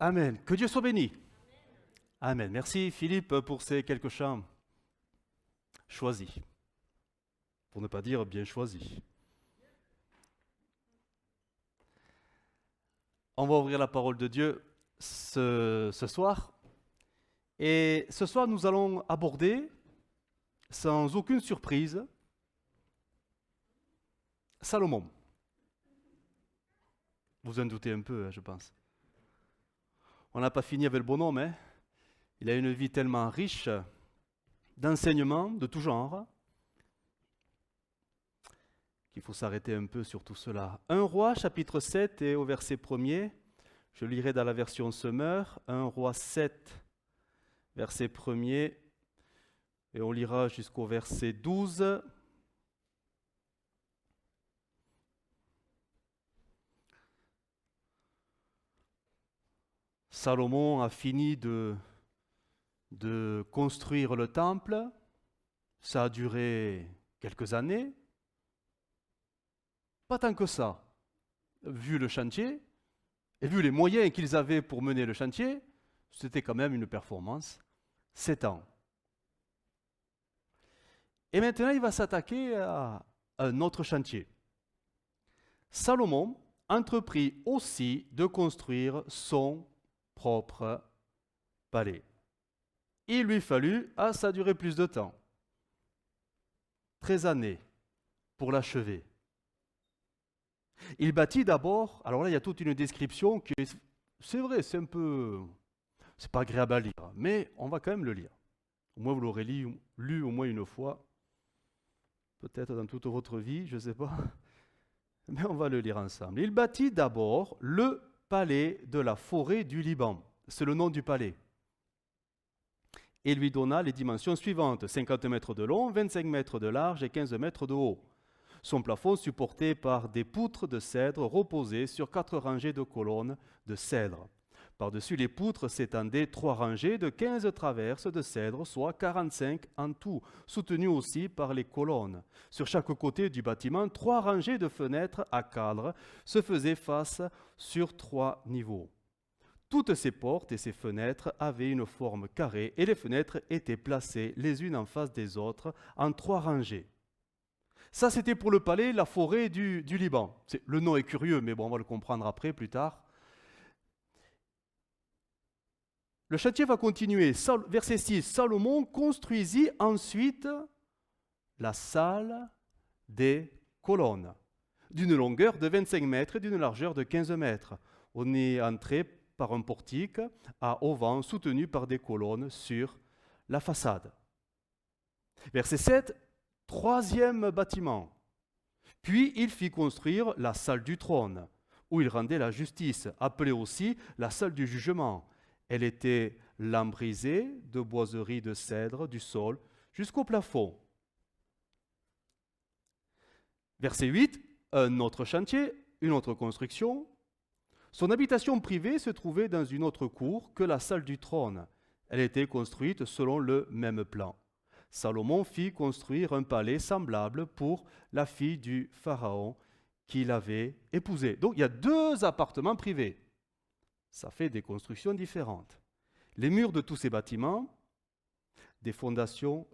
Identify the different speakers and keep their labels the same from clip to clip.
Speaker 1: Amen. Que Dieu soit béni. Amen. Merci Philippe pour ces quelques chants choisis, pour ne pas dire bien choisis. On va ouvrir la parole de Dieu ce soir. Et ce soir, nous allons aborder, sans aucune surprise, Salomon. Vous en doutez un peu, je pense. On n'a pas fini avec le bonhomme, hein. Il a une vie tellement riche d'enseignements de tout genre qu'il faut s'arrêter un peu sur tout cela. 1 Roi, chapitre 7 et au verset 1er, je lirai dans la version Semeur, 1 Roi 7, verset 1er, et on lira jusqu'au verset 12. Salomon a fini de construire le temple. Ça a duré quelques années. Pas tant que ça. Vu le chantier, et vu les moyens qu'ils avaient pour mener le chantier, c'était quand même une performance. 7 ans. Et maintenant, il va s'attaquer à un autre chantier. Salomon entreprit aussi de construire son propre palais. Il lui fallut, ça a duré plus de temps, 13 années pour l'achever. Il bâtit d'abord, alors là il y a toute une description qui est, c'est vrai, c'est pas agréable à lire, mais on va quand même le lire. Au moins vous l'aurez lu au moins une fois, peut-être dans toute votre vie, je ne sais pas, mais on va le lire ensemble. Il bâtit d'abord le palais de la forêt du Liban, c'est le nom du palais. Et lui donna les dimensions suivantes, 50 mètres de long, 25 mètres de large et 15 mètres de haut. Son plafond supporté par des poutres de cèdre reposées sur 4 rangées de colonnes de cèdre. Par-dessus les poutres s'étendaient 3 rangées de 15 traverses de cèdre, soit 45 en tout, soutenues aussi par les colonnes. Sur chaque côté du bâtiment, 3 rangées de fenêtres à cadre se faisaient face sur 3 niveaux. Toutes ces portes et ces fenêtres avaient une forme carrée et les fenêtres étaient placées les unes en face des autres en 3 rangées. Ça, c'était pour le palais, la forêt du Liban. Le nom est curieux, mais bon, on va le comprendre après, plus tard. Le chantier va continuer. Verset 6, Salomon construisit ensuite la salle des colonnes, d'une longueur de 25 mètres et d'une largeur de 15 mètres. On est entré par un portique à auvent soutenu par des colonnes sur la façade. Verset 7, troisième bâtiment. Puis il fit construire la salle du trône, où il rendait la justice, appelée aussi la salle du jugement. Elle était lambrisée de boiseries de cèdre du sol jusqu'au plafond. Verset 8, un autre chantier, une autre construction. Son habitation privée se trouvait dans une autre cour que la salle du trône. Elle était construite selon le même plan. Salomon fit construire un palais semblable pour la fille du pharaon qu'il avait épousée. Donc il y a 2 appartements privés. Ça fait des constructions différentes. Les murs de tous ces bâtiments, des fondations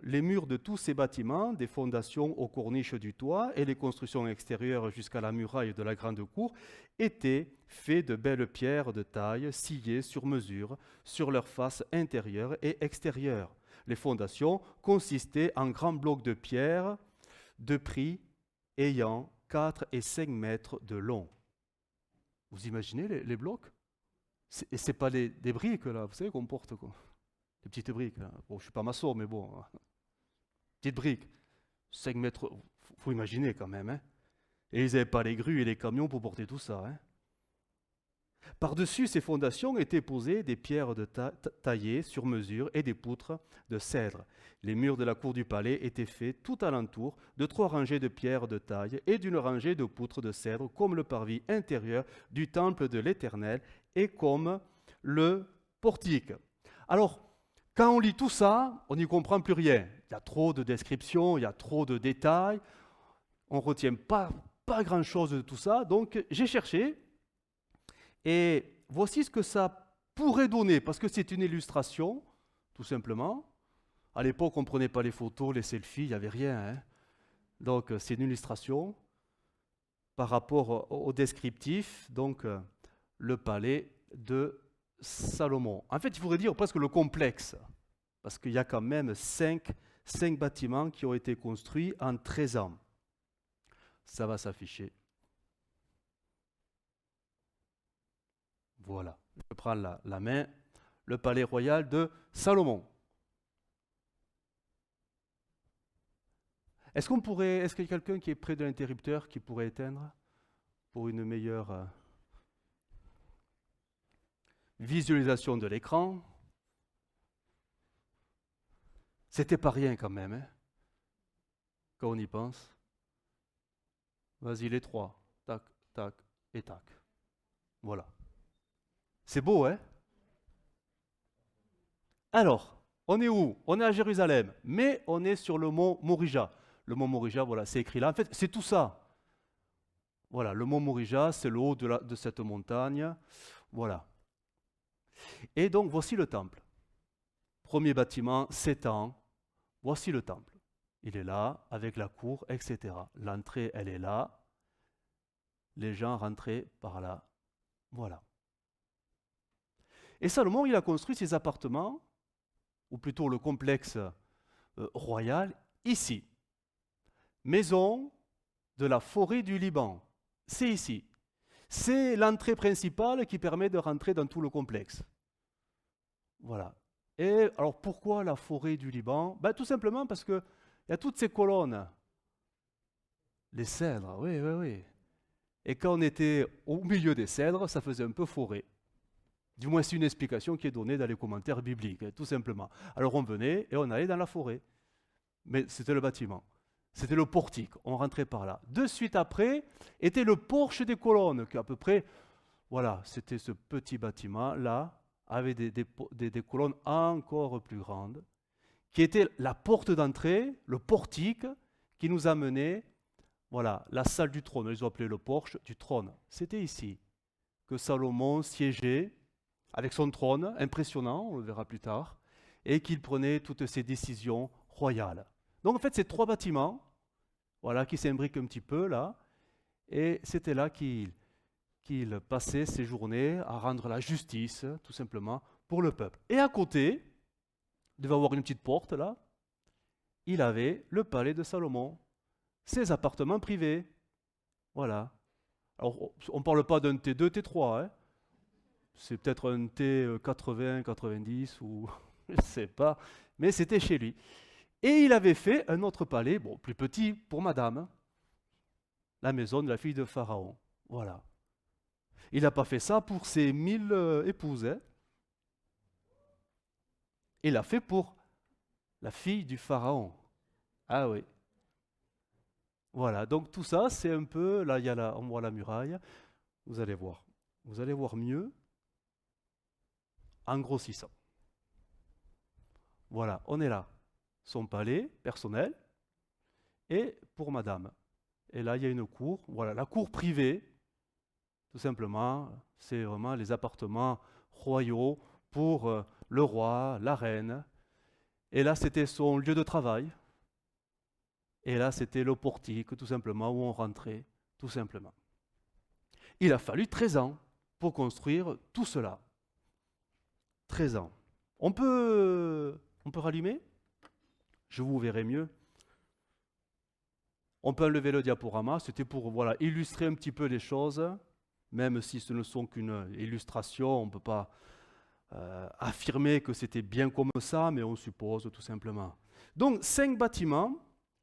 Speaker 1: aux corniches du toit et les constructions extérieures jusqu'à la muraille de la grande cour étaient faits de belles pierres de taille sciées sur mesure sur leur face intérieure et extérieure. Les fondations consistaient en grands blocs de pierre de prix ayant 4 et 5 mètres de long. Vous imaginez les blocs? Et ce n'est pas des briques, là, vous savez qu'on porte, quoi. Des petites briques. Là. Bon, je ne suis pas maçon, mais bon. Petites briques. 5 mètres, il faut imaginer quand même. Hein. Et ils n'avaient pas les grues et les camions pour porter tout ça. Hein. Par-dessus ces fondations étaient posées des pierres taillées sur mesure et des poutres de cèdre. Les murs de la cour du palais étaient faits tout alentour de 3 rangées de pierres de taille et d'une rangée de poutres de cèdre, comme le parvis intérieur du temple de l'Éternel et comme le portique. Alors, quand on lit tout ça, on n'y comprend plus rien. Il y a trop de descriptions, il y a trop de détails. On ne retient pas grand-chose de tout ça. Donc, j'ai cherché. Et voici ce que ça pourrait donner, parce que c'est une illustration, tout simplement. À l'époque, on ne prenait pas les photos, les selfies, il n'y avait rien, hein. Donc, c'est une illustration par rapport au descriptif, donc le palais de Salomon. En fait, il faudrait dire presque le complexe, parce qu'il y a quand même cinq bâtiments qui ont été construits en 13 ans. Ça va s'afficher. Voilà, je prends la main, le palais royal de Salomon. Est-ce qu'il y a quelqu'un qui est près de l'interrupteur qui pourrait éteindre pour une meilleure visualisation de l'écran? C'était pas rien quand même, hein, quand on y pense. Vas-y, les trois. Tac, tac et tac. Voilà. C'est beau, hein? Alors, on est où? On est à Jérusalem, mais on est sur le mont Morija. Le mont Morija, voilà, c'est écrit là. En fait, c'est tout ça. Voilà, le mont Morija, c'est le haut de cette montagne. Voilà. Et donc, voici le temple. Premier bâtiment, 7 ans. Voici le temple. Il est là, avec la cour, etc. L'entrée, elle est là. Les gens rentraient par là. Voilà. Et Salomon, il a construit ses appartements, ou plutôt le complexe royal, ici. Maison de la forêt du Liban. C'est ici. C'est l'entrée principale qui permet de rentrer dans tout le complexe. Voilà. Et alors pourquoi la forêt du Liban? Ben, tout simplement parce qu'il y a toutes ces colonnes. Les cèdres, oui, oui, oui. Et quand on était au milieu des cèdres, ça faisait un peu forêt. Du moins, c'est une explication qui est donnée dans les commentaires bibliques, tout simplement. Alors on venait et on allait dans la forêt. Mais c'était le bâtiment. C'était le portique, on rentrait par là. De suite après, était le porche des colonnes, qui à peu près, voilà, c'était ce petit bâtiment-là, avec des colonnes encore plus grandes, qui était la porte d'entrée, le portique, qui nous amenait, voilà, la salle du trône. Ils ont appelé le porche du trône. C'était ici que Salomon siégeait avec son trône, impressionnant, on le verra plus tard, et qu'il prenait toutes ses décisions royales. Donc en fait, c'est 3 bâtiments, voilà, qui s'imbriquent un petit peu là, et c'était là qu'il passait ses journées à rendre la justice, tout simplement, pour le peuple. Et à côté, il devait avoir une petite porte là, il avait le palais de Salomon, ses appartements privés, voilà. Alors, on ne parle pas d'un T2, T3, hein. C'est peut-être un T80, 90 ou je ne sais pas, mais c'était chez lui. Et il avait fait un autre palais, bon, plus petit pour madame, la maison de la fille de Pharaon. Voilà. Il n'a pas fait ça pour ses 1000 épouses, hein. Il l'a fait pour la fille du Pharaon. Ah oui. Voilà, donc tout ça, c'est un peu, là, on voit la muraille, vous allez voir. Vous allez voir mieux en grossissant. Voilà, on est là. Son palais personnel et pour madame. Et là, il y a une cour. Voilà, la cour privée, tout simplement, c'est vraiment les appartements royaux pour le roi, la reine. Et là, c'était son lieu de travail. Et là, c'était le portique, tout simplement, où on rentrait, tout simplement. Il a fallu 13 ans pour construire tout cela. 13 ans. On peut rallumer? Je vous verrai mieux. On peut enlever le diaporama, c'était pour voilà, illustrer un petit peu les choses, même si ce ne sont qu'une illustration, on ne peut pas affirmer que c'était bien comme ça, mais on suppose tout simplement. Donc 5 bâtiments,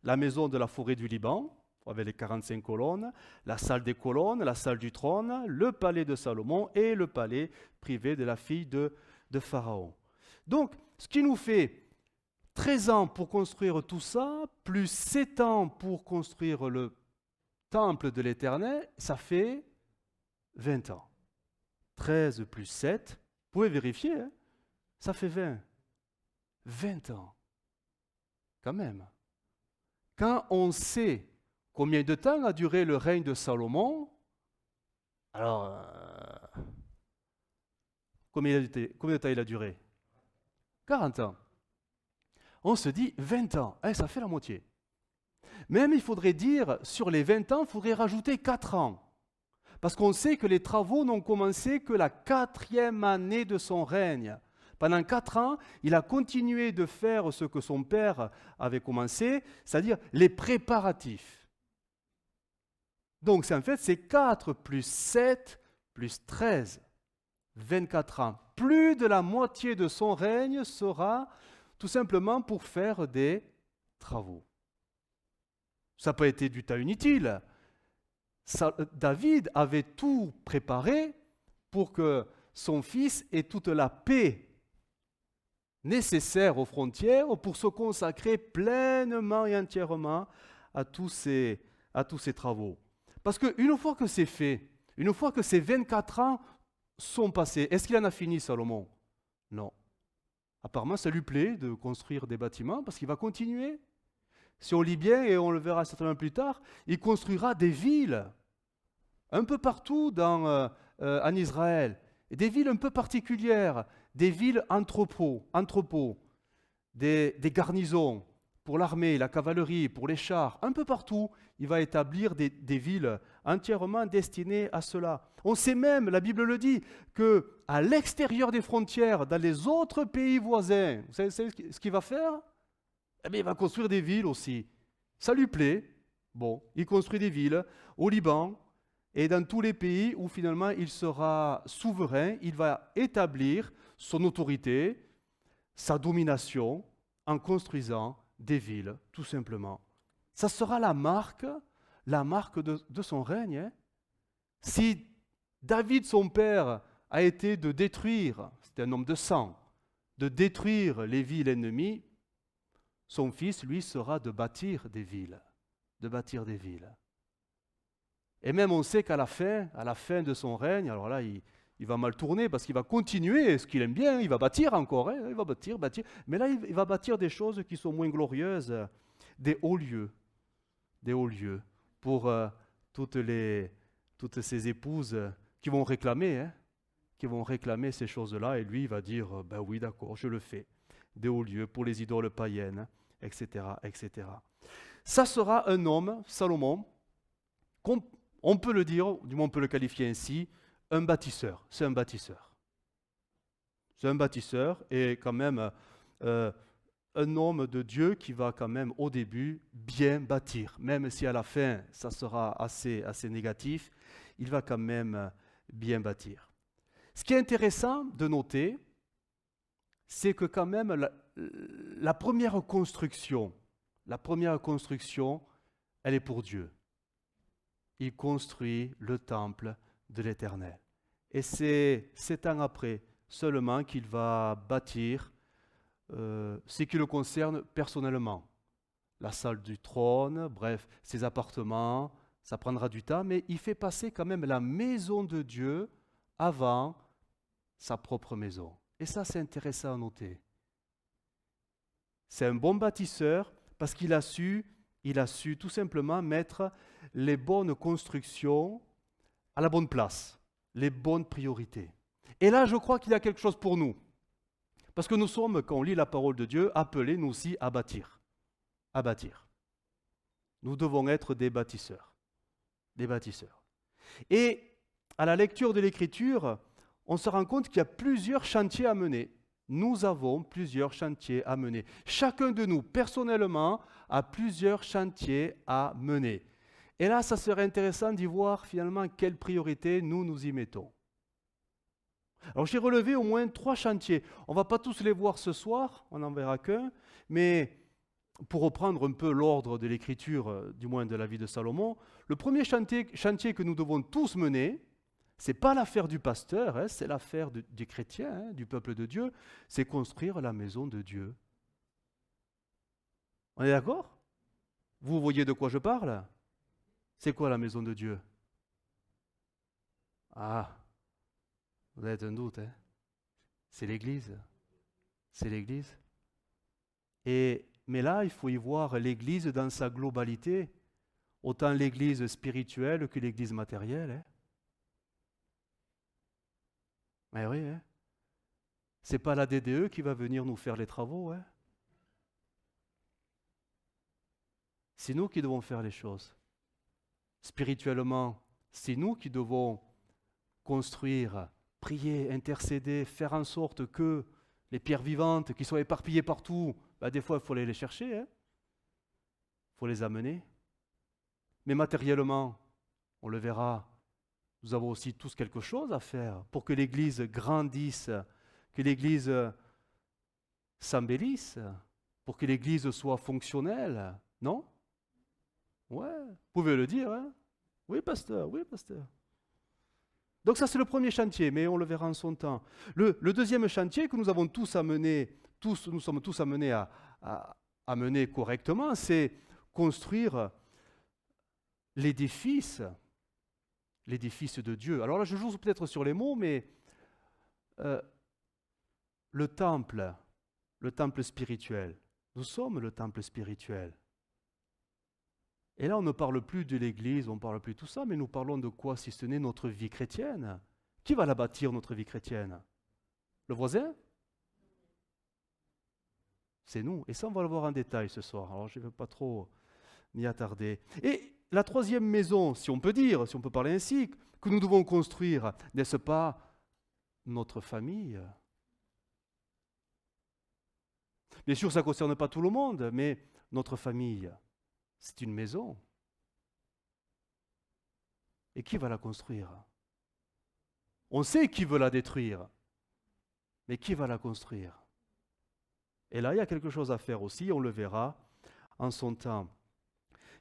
Speaker 1: la maison de la forêt du Liban, avec les 45 colonnes, la salle des colonnes, la salle du trône, le palais de Salomon et le palais privé de la fille de Pharaon. Donc, ce qui nous fait 13 ans pour construire tout ça, plus 7 ans pour construire le temple de l'Éternel, ça fait 20 ans. 13 plus 7, vous pouvez vérifier, hein, ça fait 20. 20 ans, quand même. Quand on sait combien de temps a duré le règne de Salomon, alors, Combien de temps il a duré? 40 ans. On se dit 20 ans, ça fait la moitié. Même il faudrait dire, sur les 20 ans, il faudrait rajouter 4 ans. Parce qu'on sait que les travaux n'ont commencé que la 4e année de son règne. Pendant 4 ans, il a continué de faire ce que son père avait commencé, c'est-à-dire les préparatifs. Donc c'est 4 plus 7 plus 13, 24 ans. Plus de la moitié de son règne sera tout simplement pour faire des travaux. Ça n'a pas été du temps inutile. David avait tout préparé pour que son fils ait toute la paix nécessaire aux frontières pour se consacrer pleinement et entièrement à tous ces travaux. Parce qu'une fois que c'est fait, une fois que ces 24 ans sont passés, est-ce qu'il en a fini, Salomon? Non. Apparemment, ça lui plaît de construire des bâtiments parce qu'il va continuer. Si on lit bien, et on le verra certainement plus tard, il construira des villes un peu partout en Israël, des villes un peu particulières, des villes entrepôts, des garnisons pour l'armée, la cavalerie, pour les chars, un peu partout, il va établir des villes entièrement destinées à cela. On sait même, la Bible le dit, qu'à l'extérieur des frontières, dans les autres pays voisins, vous savez ce qu'il va faire? Eh bien, il va construire des villes aussi. Ça lui plaît. Bon, il construit des villes au Liban et dans tous les pays où finalement il sera souverain, il va établir son autorité, sa domination en construisant des villes, tout simplement. Ça sera la marque de son règne. Hein. Si David, son père, a été de détruire, c'était un homme de sang, de détruire les villes ennemies, son fils, lui, sera de bâtir des villes. De bâtir des villes. Et même on sait qu'à la fin de son règne, alors là, il va mal tourner parce qu'il va continuer ce qu'il aime bien, il va bâtir encore, hein, il va bâtir. Mais là, il va bâtir des choses qui sont moins glorieuses, des hauts lieux pour toutes ces épouses qui vont réclamer ces choses-là. Et lui, il va dire, ben oui, d'accord, je le fais. Des hauts lieux pour les idoles païennes, etc., etc. Ça sera un homme, Salomon, on peut le dire, du moins on peut le qualifier ainsi, un bâtisseur. C'est un bâtisseur. C'est un bâtisseur et quand même un homme de Dieu qui va quand même au début bien bâtir. Même si à la fin ça sera assez négatif, il va quand même bien bâtir. Ce qui est intéressant de noter, c'est que quand même la première construction, elle est pour Dieu. Il construit le temple de l'Éternel. Et c'est 7 ans après seulement qu'il va bâtir ce qui le concerne personnellement. La salle du trône, bref, ses appartements, ça prendra du temps, mais il fait passer quand même la maison de Dieu avant sa propre maison. Et ça, c'est intéressant à noter. C'est un bon bâtisseur parce qu'il a su tout simplement mettre les bonnes constructions à la bonne place, les bonnes priorités. Et là, je crois qu'il y a quelque chose pour nous. Parce que nous sommes, quand on lit la parole de Dieu, appelés nous aussi à bâtir. À bâtir. Nous devons être des bâtisseurs. Des bâtisseurs. Et à la lecture de l'Écriture, on se rend compte qu'il y a plusieurs chantiers à mener. Nous avons plusieurs chantiers à mener. Chacun de nous, personnellement, a plusieurs chantiers à mener. Et là, ça serait intéressant d'y voir finalement quelles priorités nous y mettons. Alors j'ai relevé au moins 3 chantiers. On ne va pas tous les voir ce soir, on n'en verra qu'un, mais pour reprendre un peu l'ordre de l'écriture, du moins de la vie de Salomon, le premier chantier que nous devons tous mener, ce n'est pas l'affaire du pasteur, c'est l'affaire des chrétiens, du peuple de Dieu, c'est construire la maison de Dieu. On est d'accord? Vous voyez de quoi je parle? C'est quoi la maison de Dieu? Ah, vous avez un doute, hein? C'est l'Église. C'est l'Église. Mais là, il faut y voir l'Église dans sa globalité, autant l'Église spirituelle que l'Église matérielle. Hein? Mais oui, hein? C'est pas la DDE qui va venir nous faire les travaux, hein. C'est nous qui devons faire les choses. Spirituellement, c'est nous qui devons construire, prier, intercéder, faire en sorte que les pierres vivantes qui sont éparpillées partout, des fois il faut aller les chercher, il faut les amener. Mais matériellement, on le verra, nous avons aussi tous quelque chose à faire pour que l'Église grandisse, que l'Église s'embellisse, pour que l'Église soit fonctionnelle, non? Ouais, vous pouvez le dire, hein? Oui, pasteur, oui, pasteur. Donc ça, c'est le premier chantier, mais on le verra en son temps. Le deuxième chantier que nous avons tous amené, nous sommes tous amenés à mener correctement, c'est construire l'édifice de Dieu. Alors là, je joue peut-être sur les mots, mais le temple spirituel, nous sommes le temple spirituel. Et là, on ne parle plus de l'Église, on ne parle plus de tout ça, mais nous parlons de quoi si ce n'est notre vie chrétienne? Qui va la bâtir, notre vie chrétienne? Le voisin? C'est nous. Et ça, on va le voir en détail ce soir. Alors, je ne vais pas trop m'y attarder. Et la troisième maison, si on peut dire, si on peut parler ainsi, que nous devons construire, n'est-ce pas notre famille? Bien sûr, ça ne concerne pas tout le monde, mais notre famille, c'est une maison. Et qui va la construire? On sait qui veut la détruire, mais qui va la construire? Et là, il y a quelque chose à faire aussi, on le verra en son temps.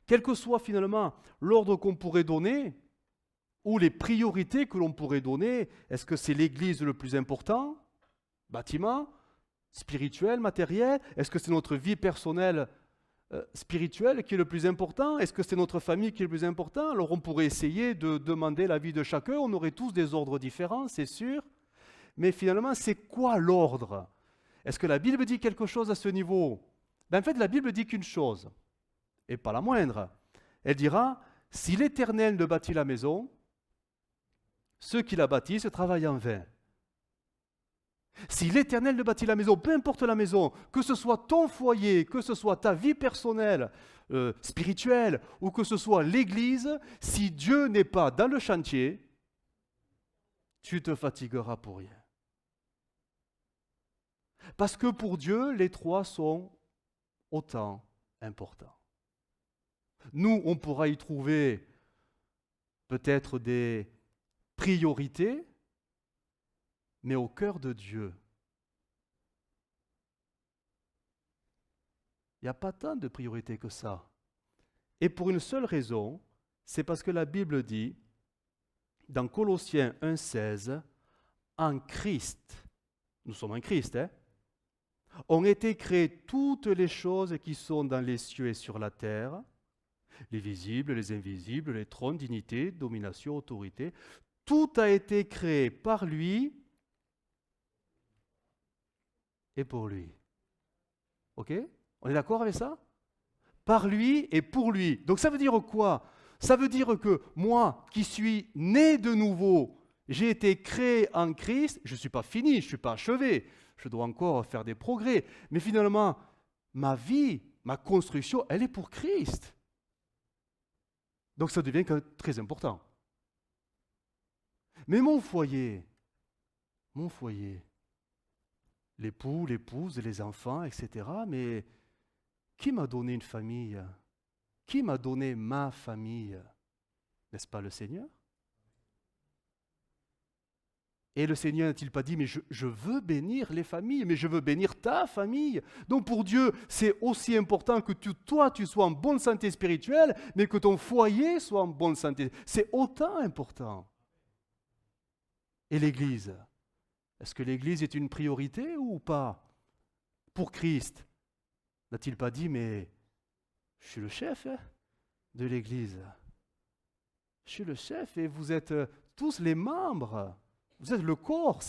Speaker 1: Quel que soit finalement l'ordre qu'on pourrait donner, ou les priorités que l'on pourrait donner, est-ce que c'est l'Église le plus important? Bâtiment? Spirituel, matériel? Est-ce que c'est notre vie personnelle spirituel qui est le plus important? Est-ce que c'est notre famille qui est le plus important? Alors on pourrait essayer de demander l'avis de chacun, on aurait tous des ordres différents, c'est sûr, mais finalement c'est quoi l'ordre? Est-ce que la Bible dit quelque chose à ce niveau? En fait, la Bible dit qu'une chose, et pas la moindre. Elle dira, si l'Éternel ne bâtit la maison, ceux qui la bâtissent travaillent en vain. Si l'Éternel ne bâtit la maison, peu importe la maison, que ce soit ton foyer, que ce soit ta vie personnelle, spirituelle, ou que ce soit l'Église, si Dieu n'est pas dans le chantier, tu te fatigueras pour rien. Parce que pour Dieu, les trois sont autant importants. Nous, on pourra y trouver peut-être des priorités, mais au cœur de Dieu, il n'y a pas tant de priorités que ça. Et pour une seule raison, c'est parce que la Bible dit, dans Colossiens 1,16, en Christ, nous sommes en Christ, ont été créées toutes les choses qui sont dans les cieux et sur la terre, les visibles, les invisibles, les trônes, dignités, domination, autorité. Tout a été créé par lui et pour lui. Ok? On est d'accord avec ça? Par lui et pour lui. Donc ça veut dire quoi? Ça veut dire que moi, qui suis né de nouveau, j'ai été créé en Christ, je ne suis pas fini, je ne suis pas achevé, je dois encore faire des progrès. Mais finalement, ma vie, ma construction, elle est pour Christ. Donc ça devient très important. Mais mon foyer, l'époux, l'épouse, les enfants, etc. Mais qui m'a donné une famille? Qui m'a donné ma famille? N'est-ce pas le Seigneur? Et le Seigneur n'a-t-il pas dit, mais je veux bénir les familles, mais je veux bénir ta famille. Donc pour Dieu, c'est aussi important que toi, tu sois en bonne santé spirituelle, mais que ton foyer soit en bonne santé. C'est autant important. Et l'Église? Est-ce que l'Église est une priorité ou pas? Pour Christ, n'a-t-il pas dit, mais je suis le chef de l'Église. Je suis le chef et vous êtes tous les membres. Vous êtes le corps.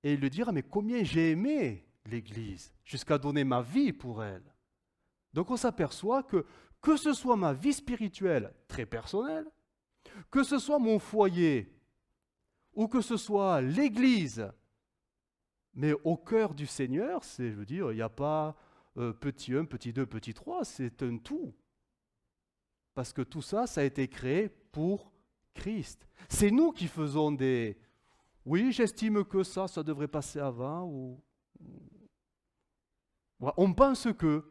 Speaker 1: Et il le dira, mais combien j'ai aimé l'Église, jusqu'à donner ma vie pour elle. Donc on s'aperçoit que ce soit ma vie spirituelle très personnelle, que ce soit mon foyer, ou que ce soit l'Église, Mais au cœur du Seigneur, je veux dire, il n'y a pas petit 1, petit 2, petit 3, c'est un tout. Parce que tout ça, ça a été créé pour Christ. C'est nous qui faisons des... Oui, j'estime que ça devrait passer avant. Voilà, on pense que,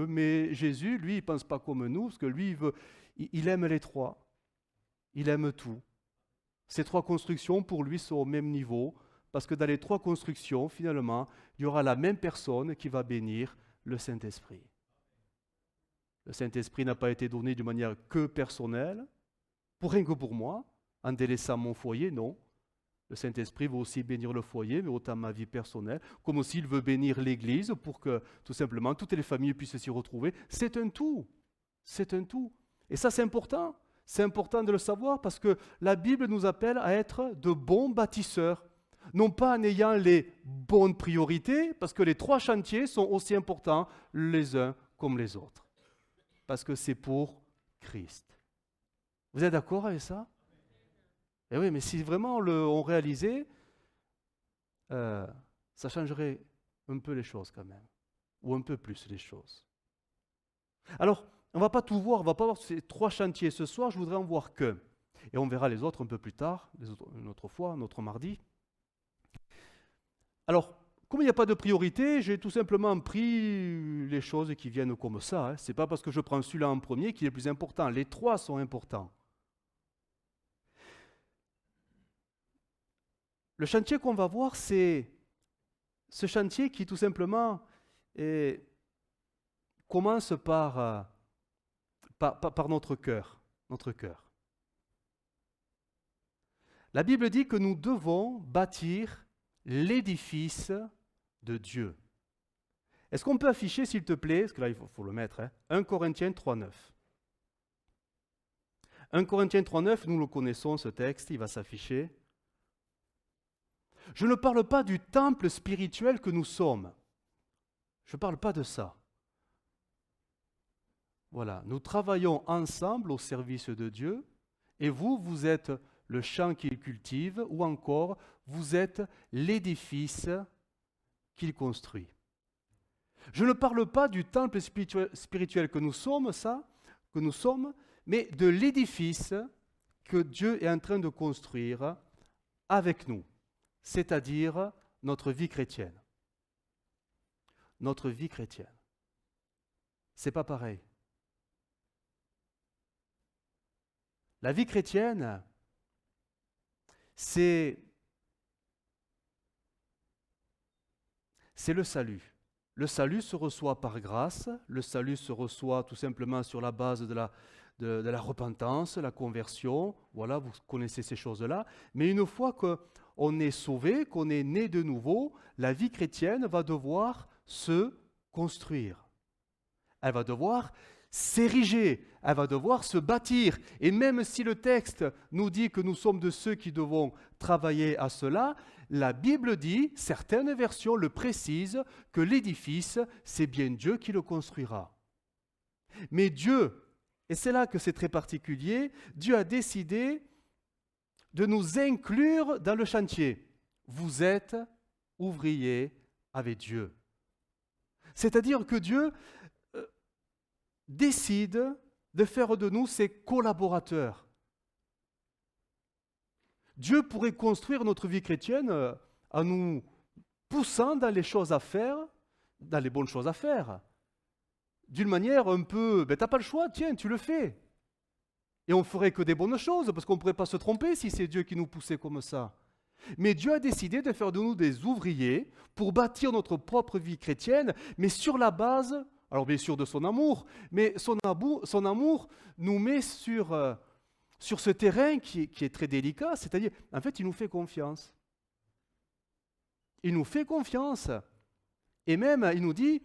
Speaker 1: mais Jésus, lui, il ne pense pas comme nous, parce que lui, il aime les trois. Il aime tout. Ces trois constructions, pour lui, sont au même niveau, parce que dans les trois constructions, finalement, il y aura la même personne qui va bénir le Saint-Esprit. Le Saint-Esprit n'a pas été donné de manière que personnelle, pour rien que pour moi, en délaissant mon foyer, non. Le Saint-Esprit veut aussi bénir le foyer, mais autant ma vie personnelle, comme aussi il veut bénir l'Église pour que, tout simplement, toutes les familles puissent s'y retrouver. C'est un tout. C'est un tout. Et ça, c'est important. C'est important de le savoir parce que la Bible nous appelle à être de bons bâtisseurs. Non pas en ayant les bonnes priorités, parce que les trois chantiers sont aussi importants les uns comme les autres. Parce que c'est pour Christ. Vous êtes d'accord avec ça? Eh oui, mais si vraiment on réalisait, ça changerait un peu les choses quand même, ou un peu plus les choses. Alors, on ne va pas tout voir, on ne va pas voir ces trois chantiers ce soir, je voudrais en voir qu'un. Et on verra les autres un peu plus tard, une autre fois, un autre mardi. Alors, comme il n'y a pas de priorité, j'ai tout simplement pris les choses qui viennent comme ça. Ce n'est pas parce que je prends celui-là en premier qu'il est plus important. Les trois sont importants. Le chantier qu'on va voir, c'est ce chantier qui tout simplement commence par notre cœur. La Bible dit que nous devons bâtir l'édifice de Dieu. Est-ce qu'on peut afficher, s'il te plaît, parce que là, il faut le mettre, 1 Corinthiens 3,9. 1 Corinthiens 3,9, nous le connaissons, ce texte, il va s'afficher. Je ne parle pas du temple spirituel que nous sommes. Je ne parle pas de ça. Voilà, nous travaillons ensemble au service de Dieu, et vous êtes le champ qu'il cultive, ou encore, vous êtes l'édifice qu'il construit. Je ne parle pas du temple spirituel que nous sommes, mais de l'édifice que Dieu est en train de construire avec nous, c'est-à-dire notre vie chrétienne. Notre vie chrétienne. C'est pas pareil. La vie chrétienne, c'est le salut. Le salut se reçoit par grâce, le salut se reçoit tout simplement sur la base de la repentance, la conversion, voilà, vous connaissez ces choses-là. Mais une fois qu'on est sauvé, qu'on est né de nouveau, la vie chrétienne va devoir se construire. Elle va devoir s'ériger, elle va devoir se bâtir. Et même si le texte nous dit que nous sommes de ceux qui devons travailler à cela, la Bible dit, certaines versions le précisent, que l'édifice, c'est bien Dieu qui le construira. Mais Dieu, et c'est là que c'est très particulier, Dieu a décidé de nous inclure dans le chantier. Vous êtes ouvriers avec Dieu. C'est-à-dire que Dieu décide de faire de nous ses collaborateurs. Dieu pourrait construire notre vie chrétienne en nous poussant dans les choses à faire, dans les bonnes choses à faire. D'une manière un peu, t'as pas le choix, tiens, tu le fais. Et on ferait que des bonnes choses, parce qu'on ne pourrait pas se tromper si c'est Dieu qui nous poussait comme ça. Mais Dieu a décidé de faire de nous des ouvriers pour bâtir notre propre vie chrétienne, mais sur la base, alors bien sûr de son amour, mais son amour nous met sur ce terrain qui est très délicat, c'est-à-dire, en fait, il nous fait confiance. Il nous fait confiance. Et même, il nous dit,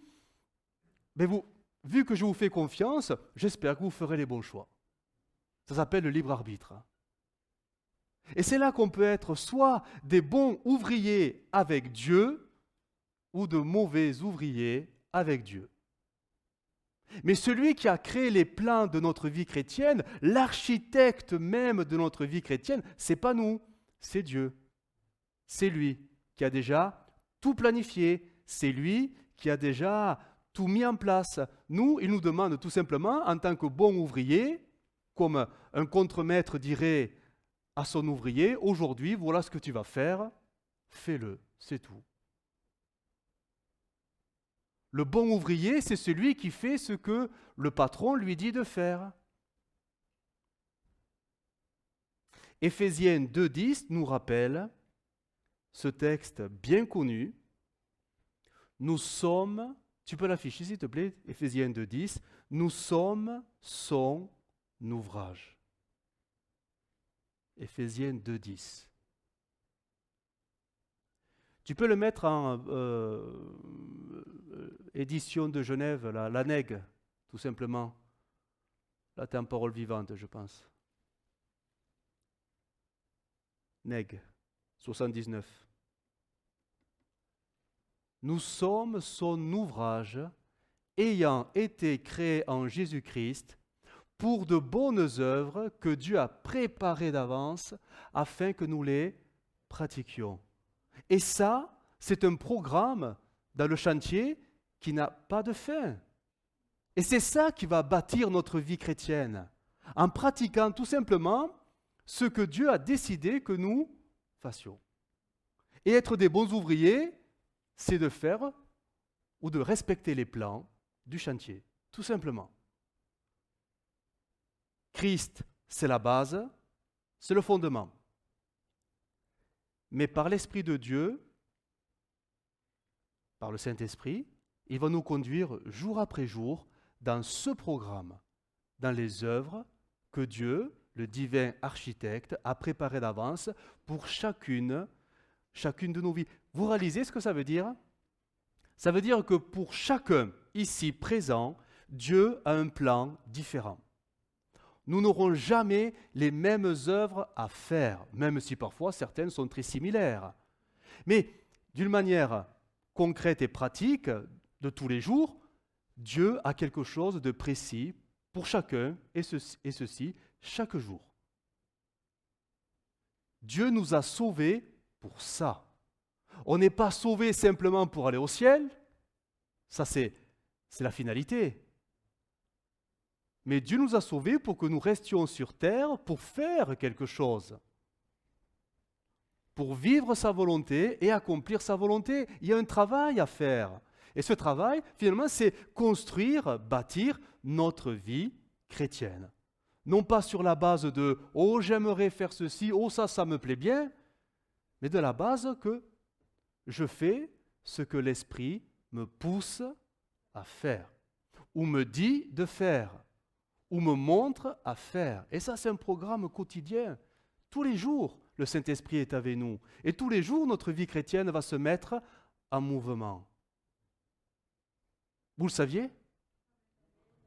Speaker 1: vu que je vous fais confiance, j'espère que vous ferez les bons choix. Ça s'appelle le libre arbitre. Et c'est là qu'on peut être soit des bons ouvriers avec Dieu, ou de mauvais ouvriers avec Dieu. Mais celui qui a créé les plans de notre vie chrétienne, l'architecte même de notre vie chrétienne, c'est pas nous, c'est Dieu. C'est lui qui a déjà tout planifié. C'est lui qui a déjà tout mis en place. Nous, il nous demande tout simplement, en tant que bon ouvrier, comme un contremaître dirait à son ouvrier, aujourd'hui, voilà ce que tu vas faire, fais-le, c'est tout. Le bon ouvrier, c'est celui qui fait ce que le patron lui dit de faire. Éphésiens 2,10 nous rappelle ce texte bien connu. Nous sommes, tu peux l'afficher s'il te plaît, Éphésiens 2,10, nous sommes son ouvrage. Éphésiens 2,10. Tu peux le mettre en édition de Genève, la NEG, tout simplement. Là, tu es en parole vivante, je pense. NEG, 79. Nous sommes son ouvrage, ayant été créés en Jésus-Christ pour de bonnes œuvres que Dieu a préparées d'avance afin que nous les pratiquions. Et ça, c'est un programme dans le chantier qui n'a pas de fin. Et c'est ça qui va bâtir notre vie chrétienne, en pratiquant tout simplement ce que Dieu a décidé que nous fassions. Et être des bons ouvriers, c'est de faire ou de respecter les plans du chantier, tout simplement. Christ, c'est la base, c'est le fondement. Mais par l'Esprit de Dieu, par le Saint-Esprit, il va nous conduire jour après jour dans ce programme, dans les œuvres que Dieu, le divin architecte, a préparées d'avance pour chacune de nos vies. Vous réalisez ce que ça veut dire? Ça veut dire que pour chacun ici présent, Dieu a un plan différent. Nous n'aurons jamais les mêmes œuvres à faire, même si parfois certaines sont très similaires. Mais d'une manière concrète et pratique, de tous les jours, Dieu a quelque chose de précis pour chacun, et ceci chaque jour. Dieu nous a sauvés pour ça. On n'est pas sauvés simplement pour aller au ciel, ça c'est la finalité. Mais Dieu nous a sauvés pour que nous restions sur terre pour faire quelque chose, pour vivre sa volonté et accomplir sa volonté. Il y a un travail à faire. Et ce travail, finalement, c'est construire, bâtir notre vie chrétienne. Non pas sur la base de « oh, j'aimerais faire ceci, oh, ça me plaît bien », mais de la base que je fais ce que l'Esprit me pousse à faire, ou me dit de faire, ou me montre à faire. Et ça, c'est un programme quotidien. Tous les jours, le Saint-Esprit est avec nous. Et tous les jours, notre vie chrétienne va se mettre en mouvement. Vous le saviez?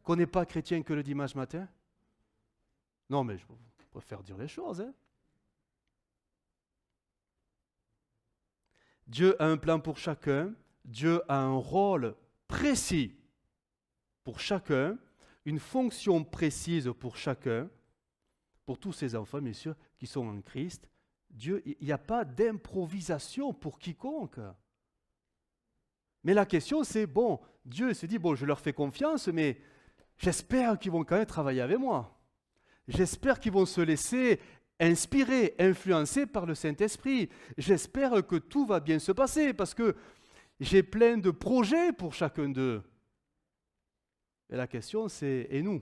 Speaker 1: Qu'on n'est pas chrétien que le dimanche matin? Non, mais je préfère dire les choses. Hein? Dieu a un plan pour chacun. Dieu a un rôle précis pour chacun, une fonction précise pour chacun, pour tous ces enfants, bien sûr, qui sont en Christ. Dieu, il n'y a pas d'improvisation pour quiconque. Mais la question, c'est, bon, Dieu se dit, bon, je leur fais confiance, mais j'espère qu'ils vont quand même travailler avec moi. J'espère qu'ils vont se laisser inspirer, influencer par le Saint-Esprit. J'espère que tout va bien se passer, parce que j'ai plein de projets pour chacun d'eux. Et la question, c'est, et nous?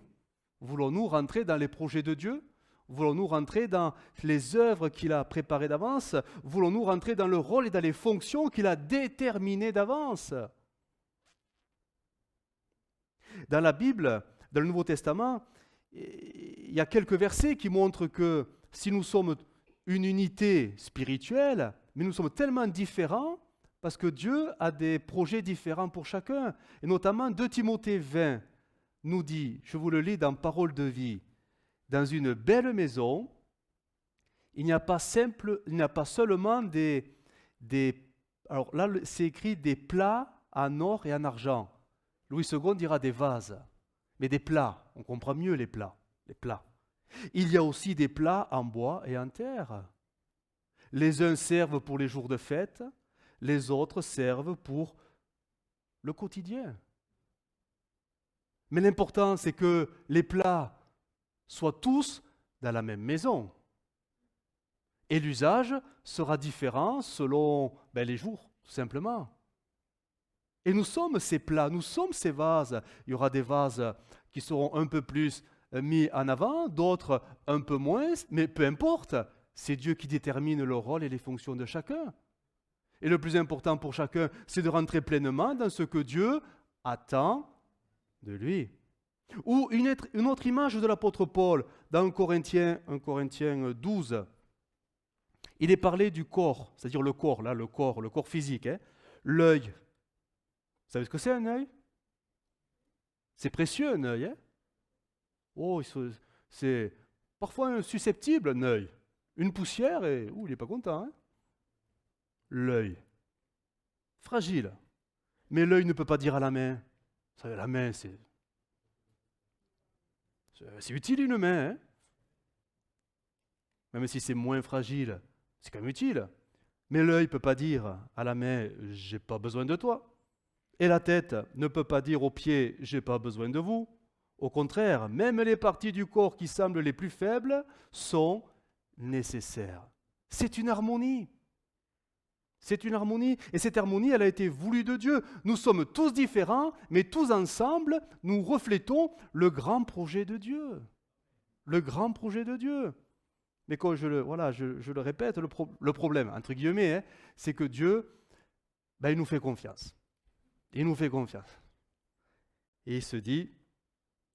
Speaker 1: Voulons-nous rentrer dans les projets de Dieu? Voulons-nous rentrer dans les œuvres qu'il a préparées d'avance? Voulons-nous rentrer dans le rôle et dans les fonctions qu'il a déterminées d'avance? Dans la Bible, dans le Nouveau Testament, il y a quelques versets qui montrent que si nous sommes une unité spirituelle, mais nous sommes tellement différents parce que Dieu a des projets différents pour chacun. Et notamment 2 Timothée 20 nous dit, je vous le lis dans Parole de vie, dans une belle maison, il n'y a pas seulement alors là c'est écrit des plats en or et en argent. Louis II dira des vases, mais des plats, on comprend mieux les plats. Il y a aussi des plats en bois et en terre. Les uns servent pour les jours de fête, les autres servent pour le quotidien. Mais l'important, c'est que les plats soient tous dans la même maison. Et l'usage sera différent selon les jours, tout simplement. Et nous sommes ces plats, nous sommes ces vases. Il y aura des vases qui seront un peu plus mis en avant, d'autres un peu moins, mais peu importe. C'est Dieu qui détermine le rôle et les fonctions de chacun. Et le plus important pour chacun, c'est de rentrer pleinement dans ce que Dieu attend de lui. Ou une autre image de l'apôtre Paul, dans 1 Corinthiens 12. Il est parlé du corps, c'est-à-dire le corps physique, l'œil. Vous savez ce que c'est un œil? C'est précieux un œil. Oh, c'est parfois susceptible un œil. Une poussière et il n'est pas content. L'œil. Fragile. Mais l'œil ne peut pas dire à la main. Vous savez, la main, c'est utile une main. Même si c'est moins fragile, c'est quand même utile. Mais l'œil ne peut pas dire à la main, j'ai pas besoin de toi. Et la tête ne peut pas dire aux pieds, j'ai pas besoin de vous. Au contraire, même les parties du corps qui semblent les plus faibles sont nécessaires. C'est une harmonie. C'est une harmonie. Et cette harmonie, elle a été voulue de Dieu. Nous sommes tous différents, mais tous ensemble, nous reflétons le grand projet de Dieu. Le grand projet de Dieu. Mais quand je le répète, le problème, entre guillemets, c'est que Dieu, il nous fait confiance. Il nous fait confiance. Et il se dit,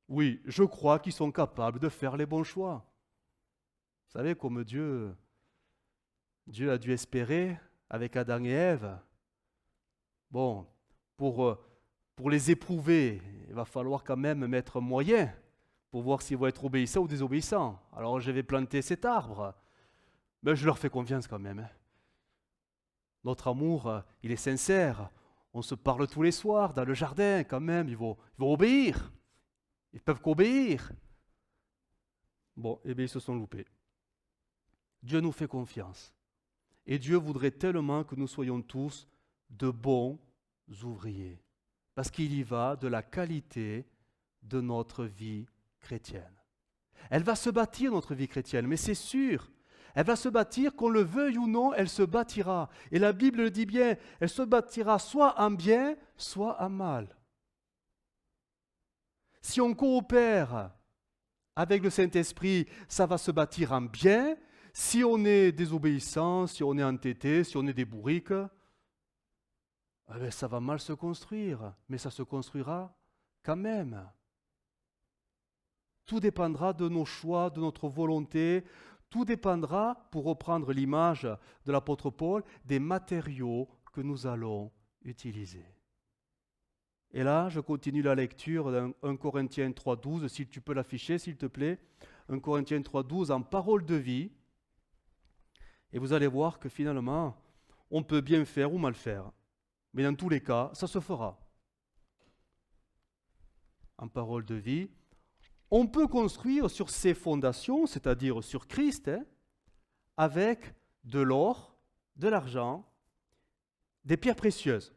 Speaker 1: oui, je crois qu'ils sont capables de faire les bons choix. Vous savez, comme Dieu a dû espérer avec Adam et Ève. Bon, pour les éprouver, il va falloir quand même mettre un moyen pour voir s'ils vont être obéissants ou désobéissants. Alors je vais planter cet arbre. Mais je leur fais confiance quand même. Notre amour, il est sincère. On se parle tous les soirs dans le jardin quand même. Ils vont obéir. Ils peuvent qu'obéir. Bon, eh bien ils se sont loupés. Dieu nous fait confiance. Et Dieu voudrait tellement que nous soyons tous de bons ouvriers. Parce qu'il y va de la qualité de notre vie chrétienne. Elle va se bâtir, notre vie chrétienne, mais c'est sûr. Elle va se bâtir, qu'on le veuille ou non, elle se bâtira. Et la Bible le dit bien, elle se bâtira soit en bien, soit en mal. Si on coopère avec le Saint-Esprit, ça va se bâtir en bien. Si on est désobéissant, si on est entêté, si on est des bourriques, ça va mal se construire, mais ça se construira quand même. Tout dépendra de nos choix, de notre volonté. Tout dépendra, pour reprendre l'image de l'apôtre Paul, des matériaux que nous allons utiliser. Et là, je continue la lecture d'un 1 Corinthiens 3,12, si tu peux l'afficher, s'il te plaît. 1 Corinthiens 3,12 en parole de vie. Et vous allez voir que finalement, on peut bien faire ou mal faire. Mais dans tous les cas, ça se fera. En parole de vie, on peut construire sur ces fondations, c'est-à-dire sur Christ, avec de l'or, de l'argent, des pierres précieuses,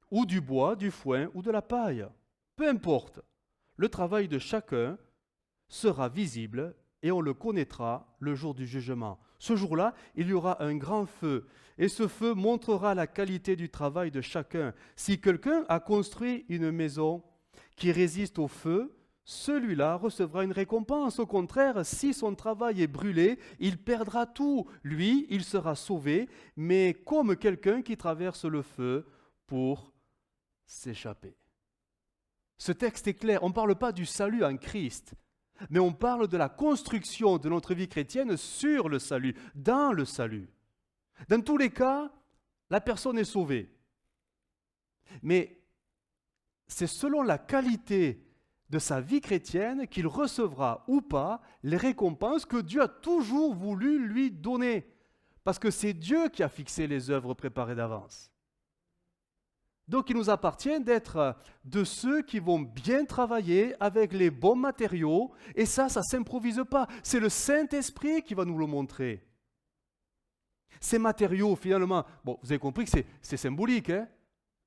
Speaker 1: ou du bois, du foin ou de la paille. Peu importe, le travail de chacun sera visible et on le connaîtra le jour du jugement. Ce jour-là, il y aura un grand feu, et ce feu montrera la qualité du travail de chacun. Si quelqu'un a construit une maison qui résiste au feu, celui-là recevra une récompense. Au contraire, si son travail est brûlé, il perdra tout. Lui, il sera sauvé, mais comme quelqu'un qui traverse le feu pour s'échapper. Ce texte est clair. On ne parle pas du salut en Christ, mais on parle de la construction de notre vie chrétienne sur le salut, dans le salut. Dans tous les cas, la personne est sauvée. Mais c'est selon la qualité de sa vie chrétienne qu'il recevra ou pas les récompenses que Dieu a toujours voulu lui donner. Parce que c'est Dieu qui a fixé les œuvres préparées d'avance. Donc il nous appartient d'être de ceux qui vont bien travailler avec les bons matériaux, et ça ne s'improvise pas. C'est le Saint-Esprit qui va nous le montrer. Ces matériaux, finalement, bon, vous avez compris que c'est symbolique, hein?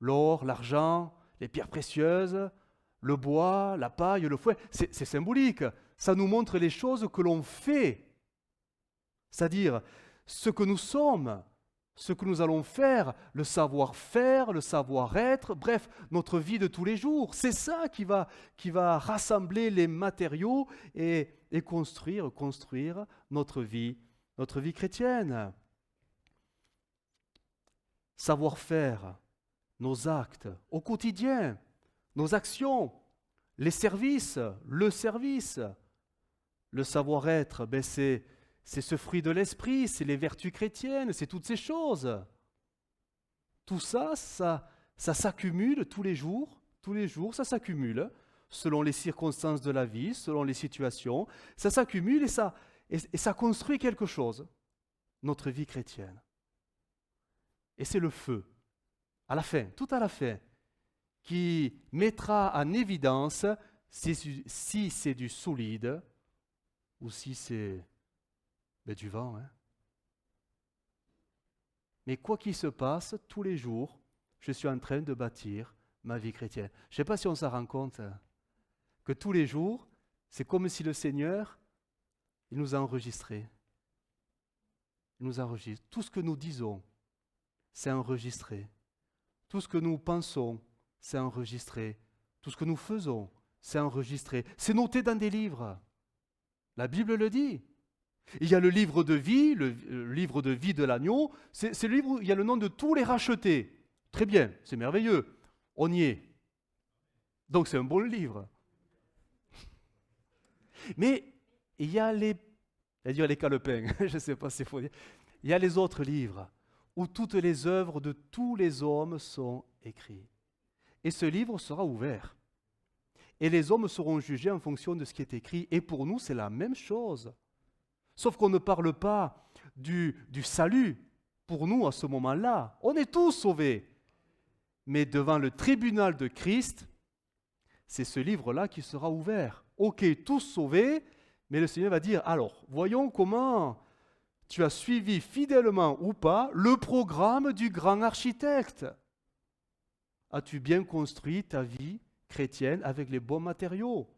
Speaker 1: L'or, l'argent, les pierres précieuses, le bois, la paille, le fouet, c'est symbolique. Ça nous montre les choses que l'on fait, c'est-à-dire ce que nous sommes, ce que nous allons faire, le savoir-faire, le savoir-être, bref, notre vie de tous les jours. C'est ça qui va rassembler les matériaux et construire notre vie chrétienne. Savoir-faire, nos actes au quotidien, nos actions, les services, le service. Le savoir-être, c'est ce fruit de l'esprit, c'est les vertus chrétiennes, c'est toutes ces choses. Tout ça, ça s'accumule tous les jours, ça s'accumule, selon les circonstances de la vie, selon les situations, ça s'accumule et ça construit quelque chose, notre vie chrétienne. Et c'est le feu, à la fin, tout à la fin, qui mettra en évidence si c'est du solide ou si c'est du vent. Hein. Mais quoi qu'il se passe, tous les jours, je suis en train de bâtir ma vie chrétienne. Je ne sais pas si on s'en rend compte, que tous les jours, c'est comme si le Seigneur, il nous a enregistrés. Il nous enregistre. Tout ce que nous disons, c'est enregistré. Tout ce que nous pensons, c'est enregistré. Tout ce que nous faisons, c'est enregistré. C'est noté dans des livres. La Bible le dit. Il y a le livre de vie, le livre de vie de l'agneau. C'est le livre où il y a le nom de tous les rachetés. Très bien, c'est merveilleux. On y est. Donc c'est un bon livre. Mais il y a les calepins, je ne sais pas s'il faut dire. Il y a les autres livres où toutes les œuvres de tous les hommes sont écrites. Et ce livre sera ouvert. Et les hommes seront jugés en fonction de ce qui est écrit. Et pour nous, c'est la même chose. Sauf qu'on ne parle pas du salut pour nous à ce moment-là. On est tous sauvés. Mais devant le tribunal de Christ, c'est ce livre-là qui sera ouvert. Ok, tous sauvés, mais le Seigneur va dire, alors, voyons comment tu as suivi fidèlement ou pas le programme du grand architecte. As-tu bien construit ta vie chrétienne avec les bons matériaux?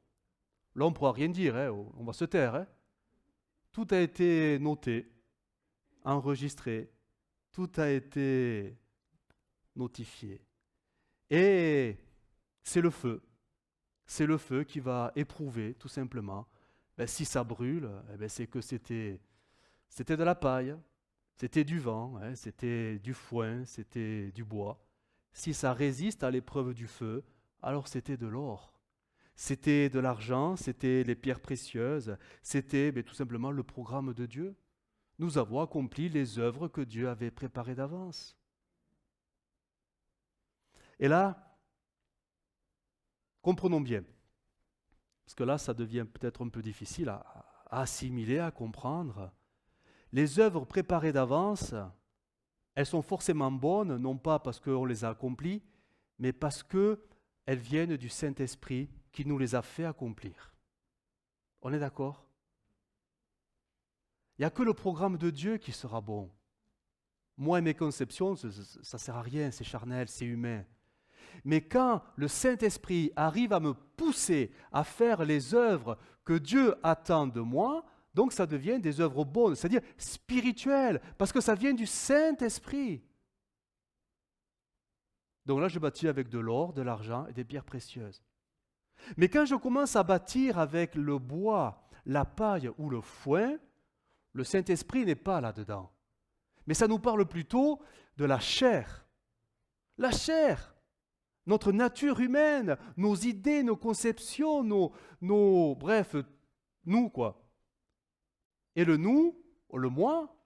Speaker 1: Là, on ne pourra rien dire, hein, on va se taire. Hein. Tout a été noté, enregistré, tout a été notifié. Et c'est le feu. C'est le feu qui va éprouver, tout simplement. Si ça brûle, c'est que c'était de la paille, c'était du vent, hein, c'était du foin, c'était du bois. Si ça résiste à l'épreuve du feu, alors c'était de l'or. C'était de l'argent, c'était les pierres précieuses, c'était tout simplement le programme de Dieu. Nous avons accompli les œuvres que Dieu avait préparées d'avance. Et là, comprenons bien, parce que là, ça devient peut-être un peu difficile à assimiler, à comprendre. Les œuvres préparées d'avance, elles sont forcément bonnes, non pas parce qu'on les a accomplies, mais parce qu'elles viennent du Saint-Esprit qui nous les a fait accomplir. On est d'accord? Il n'y a que le programme de Dieu qui sera bon. Moi et mes conceptions, ça ne sert à rien, c'est charnel, c'est humain. Mais quand le Saint-Esprit arrive à me pousser à faire les œuvres que Dieu attend de moi, donc ça devient des œuvres bonnes, c'est-à-dire spirituelles, parce que ça vient du Saint-Esprit. Donc là, je bâtis avec de l'or, de l'argent et des pierres précieuses. Mais quand je commence à bâtir avec le bois, la paille ou le foin, le Saint-Esprit n'est pas là-dedans. Mais ça nous parle plutôt de la chair. La chair, notre nature humaine, nos idées, nos conceptions, bref, nous quoi. Et le nous, le moi,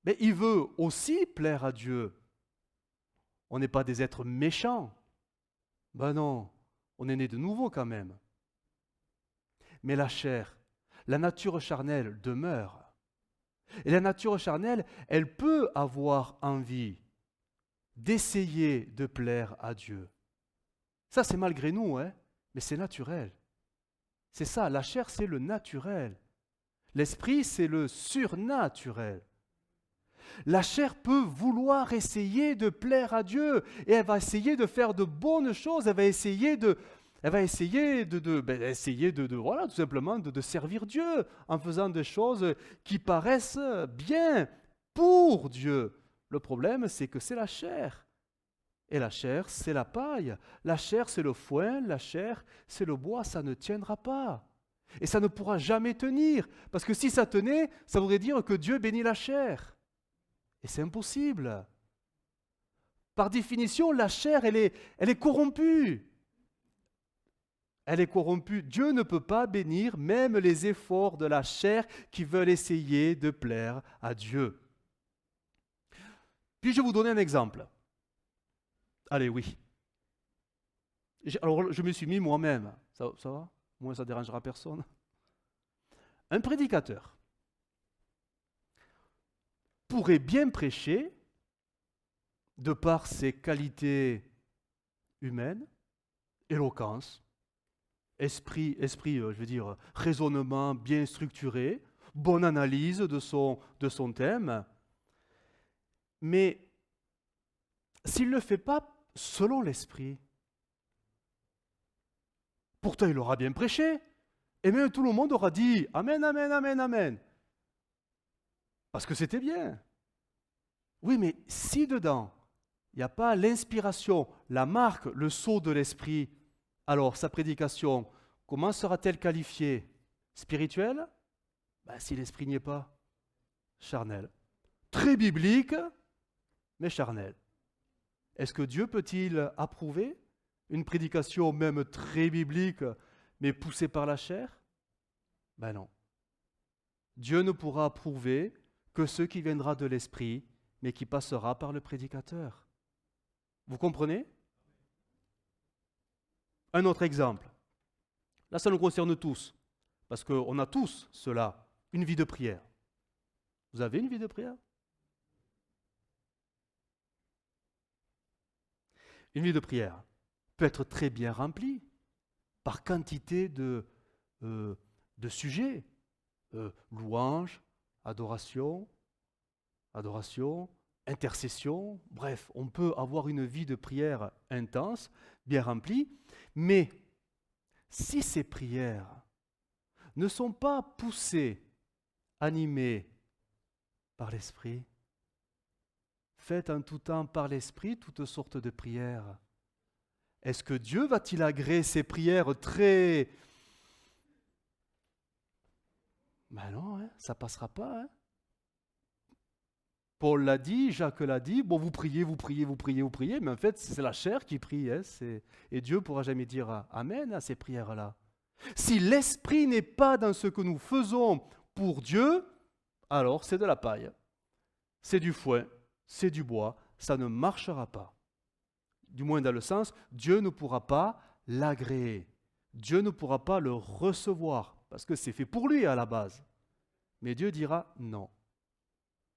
Speaker 1: mais il veut aussi plaire à Dieu. On n'est pas des êtres méchants. Ben non, on est né de nouveau quand même. Mais la chair, la nature charnelle demeure. Et la nature charnelle, elle peut avoir envie d'essayer de plaire à Dieu. Ça, c'est malgré nous, hein, mais c'est naturel. C'est ça, la chair, c'est le naturel. L'esprit, c'est le surnaturel. La chair peut vouloir essayer de plaire à Dieu et elle va essayer de faire de bonnes choses, elle va essayer voilà, tout simplement de servir Dieu en faisant des choses qui paraissent bien pour Dieu. Le problème, c'est que c'est la chair. Et la chair, c'est la paille. La chair, c'est le foin. La chair, c'est le bois. Ça ne tiendra pas. Et ça ne pourra jamais tenir. Parce que si ça tenait, ça voudrait dire que Dieu bénit la chair. Et c'est impossible. Par définition, la chair, elle est corrompue. Elle est corrompue. Dieu ne peut pas bénir même les efforts de la chair qui veulent essayer de plaire à Dieu. Puis je vais vous donner un exemple. Allez, oui. Alors, je me suis mis moi-même. Ça va? Moi, ça ne dérangera personne. Un prédicateur pourrait bien prêcher de par ses qualités humaines, éloquence, esprit, je veux dire, raisonnement bien structuré, bonne analyse de son thème. Mais s'il ne le fait pas selon l'esprit, pourtant il aura bien prêché, et même tout le monde aura dit Amen, Amen, Amen, Amen. Parce que c'était bien. Oui, mais si dedans, il n'y a pas l'inspiration, la marque, le sceau de l'esprit, alors sa prédication, comment sera-t-elle qualifiée? Spirituelle? Si l'esprit n'y est pas, charnel. Très biblique, mais charnel. Est-ce que Dieu peut-il approuver une prédication même très biblique, mais poussée par la chair? Non. Dieu ne pourra approuver que ce qui viendra de l'esprit, mais qui passera par le prédicateur. Vous comprenez? Un autre exemple. Là, ça nous concerne tous, parce qu'on a tous cela, une vie de prière. Vous avez une vie de prière? Une vie de prière peut être très bien remplie par quantité de sujets. Louange, adoration, intercession. Bref, on peut avoir une vie de prière intense, bien remplie, mais si ces prières ne sont pas poussées, animées par l'Esprit, faites en tout temps par l'Esprit toutes sortes de prières. Est-ce que Dieu va-t-il agréer ces prières très... Non, ça ne passera pas. Paul l'a dit, Jacques l'a dit, bon, vous priez, mais en fait, c'est la chair qui prie. Et Dieu ne pourra jamais dire Amen à ces prières-là. Si l'Esprit n'est pas dans ce que nous faisons pour Dieu, alors c'est de la paille, c'est du foin, c'est du bois, ça ne marchera pas. Du moins dans le sens, Dieu ne pourra pas l'agréer. Dieu ne pourra pas le recevoir, parce que c'est fait pour lui à la base. Mais Dieu dira non.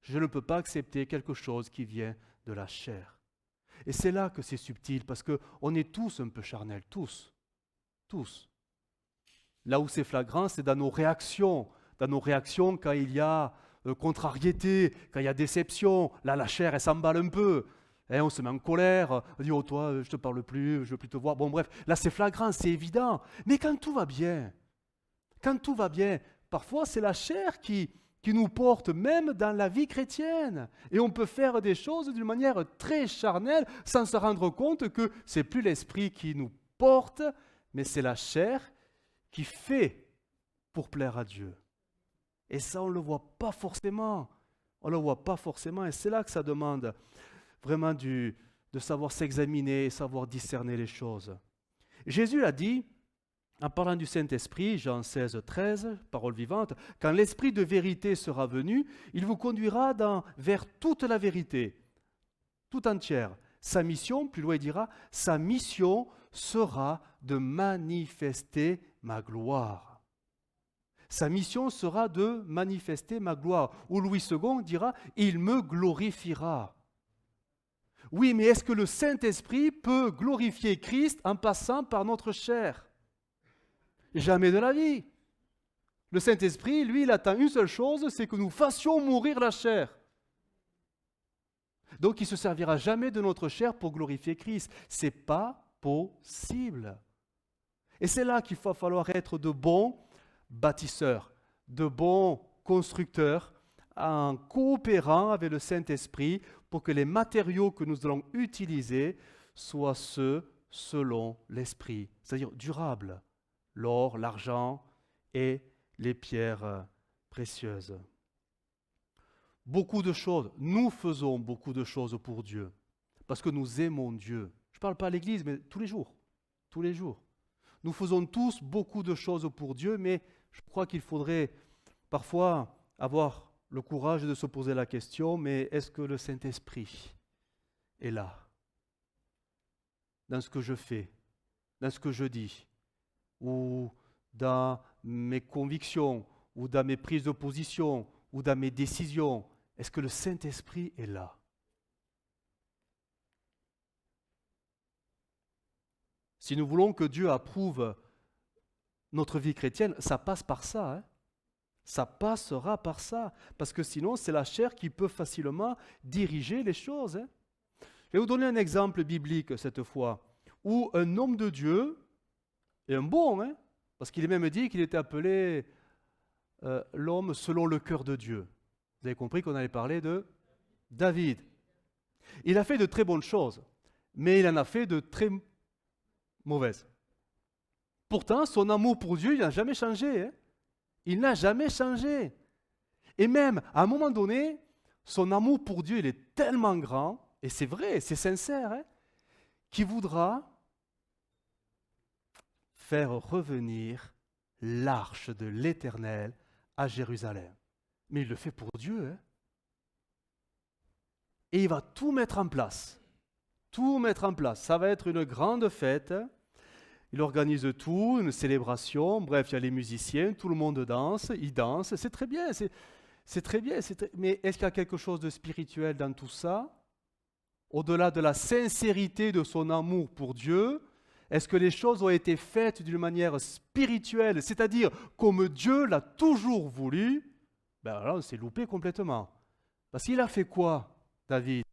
Speaker 1: Je ne peux pas accepter quelque chose qui vient de la chair. Et c'est là que c'est subtil, parce qu'on est tous un peu charnels, tous. Là où c'est flagrant, c'est dans nos réactions quand il y a contrariété, quand il y a déception. Là, la chair, elle s'emballe un peu. On se met en colère, on dit « Oh toi, je ne te parle plus, je ne veux plus te voir ». Bon bref, là c'est flagrant, c'est évident. Mais quand tout va bien, parfois c'est la chair qui nous porte même dans la vie chrétienne. Et on peut faire des choses d'une manière très charnelle sans se rendre compte que ce n'est plus l'esprit qui nous porte, mais c'est la chair qui fait pour plaire à Dieu. Et ça, on ne le voit pas forcément. Et c'est là que ça demande vraiment de savoir s'examiner et savoir discerner les choses. Jésus a dit, en parlant du Saint-Esprit, Jean 16, 13, parole vivante, « Quand l'Esprit de vérité sera venu, il vous conduira vers toute la vérité, tout entière. Sa mission, plus loin il dira, sa mission sera de manifester ma gloire. » Sa mission sera de manifester ma gloire. Ou Louis II dira, « Il me glorifiera. » Oui, mais est-ce que le Saint-Esprit peut glorifier Christ en passant par notre chair? Jamais de la vie. Le Saint-Esprit, lui, il attend une seule chose, c'est que nous fassions mourir la chair. Donc il ne se servira jamais de notre chair pour glorifier Christ. Ce n'est pas possible. Et c'est là qu'il va falloir être de bons bâtisseurs, de bons constructeurs, en coopérant avec le Saint-Esprit pour que les matériaux que nous allons utiliser soient ceux selon l'Esprit, c'est-à-dire durables, l'or, l'argent et les pierres précieuses. Beaucoup de choses, nous faisons beaucoup de choses pour Dieu, parce que nous aimons Dieu. Je ne parle pas à l'Église, mais tous les jours, tous les jours. Nous faisons tous beaucoup de choses pour Dieu, mais je crois qu'il faudrait parfois avoir le courage de se poser la question, mais est-ce que le Saint-Esprit est là, dans ce que je fais, dans ce que je dis, ou dans mes convictions, ou dans mes prises de position, ou dans mes décisions? Est-ce que le Saint-Esprit est là? Si nous voulons que Dieu approuve notre vie chrétienne, ça passe par ça. Hein? Ça passera par ça. Parce que sinon, c'est la chair qui peut facilement diriger les choses. Hein? Je vais vous donner un exemple biblique cette fois, où un homme de Dieu, et un bon, hein, parce qu'il est même dit qu'il était appelé l'homme selon le cœur de Dieu. Vous avez compris qu'on allait parler de David. Il a fait de très bonnes choses, mais il en a fait de très mauvaises. Pourtant, son amour pour Dieu, il n'a jamais changé. Hein? Il n'a jamais changé. Et même, à un moment donné, son amour pour Dieu, il est tellement grand, et c'est vrai, c'est sincère, hein, qu'il voudra faire revenir l'arche de l'Éternel à Jérusalem. Mais il le fait pour Dieu. Hein. Et il va tout mettre en place. Tout mettre en place. Ça va être une grande fête. Il organise tout, une célébration. Bref, il y a les musiciens, tout le monde danse, ils dansent. C'est très bien. C'est très bien. Mais est-ce qu'il y a quelque chose de spirituel dans tout ça? Au-delà de la sincérité de son amour pour Dieu, est-ce que les choses ont été faites d'une manière spirituelle, c'est-à-dire comme Dieu l'a toujours voulu? Ben là, on s'est loupé complètement. Parce qu'il a fait quoi, David?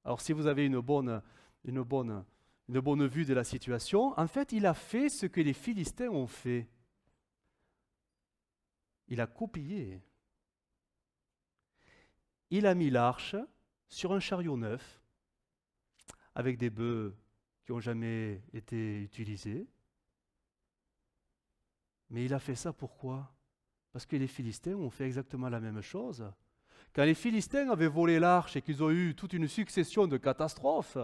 Speaker 1: Alors, si vous avez une bonne vue de la situation, en fait, il a fait ce que les Philistins ont fait. Il a copié. Il a mis l'arche sur un chariot neuf, avec des bœufs qui n'ont jamais été utilisés. Mais il a fait ça pourquoi? Parce que les Philistins ont fait exactement la même chose. Quand les Philistins avaient volé l'arche et qu'ils ont eu toute une succession de catastrophes,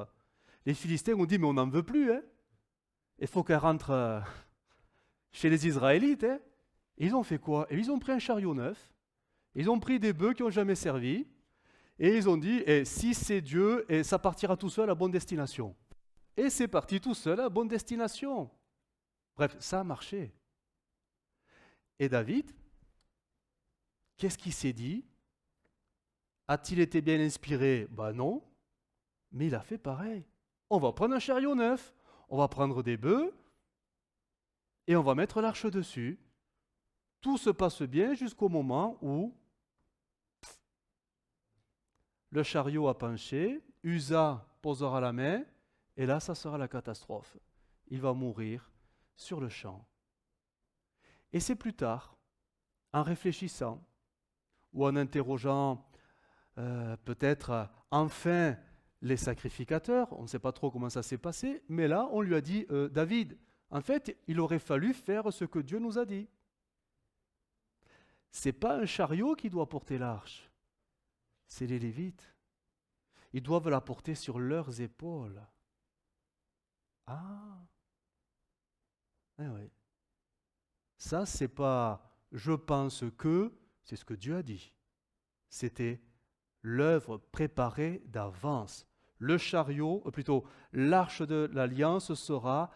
Speaker 1: les Philistins ont dit, mais on n'en veut plus. Hein. Il faut qu'elle rentre chez les Israélites. Hein. Et ils ont fait quoi? Et ils ont pris un chariot neuf, ils ont pris des bœufs qui n'ont jamais servi, et ils ont dit, si c'est Dieu, et ça partira tout seul à bonne destination. Et c'est parti tout seul à bonne destination. Bref, ça a marché. Et David, qu'est-ce qu'il s'est dit? A-t-il été bien inspiré? Ben non, mais il a fait pareil. On va prendre un chariot neuf, on va prendre des bœufs, et on va mettre l'arche dessus. Tout se passe bien jusqu'au moment où le chariot a penché, Uza posera la main, et là, ça sera la catastrophe. Il va mourir sur le champ. Et c'est plus tard, en réfléchissant, ou en interrogeant peut-être enfin les sacrificateurs, on ne sait pas trop comment ça s'est passé, mais là, on lui a dit, David, en fait, il aurait fallu faire ce que Dieu nous a dit. Ce n'est pas un chariot qui doit porter l'arche, c'est les Lévites. Ils doivent la porter sur leurs épaules. Ah, oui. Ça, c'est pas je pense que, c'est ce que Dieu a dit. C'était l'œuvre préparée d'avance. Le chariot, plutôt l'arche de l'alliance sera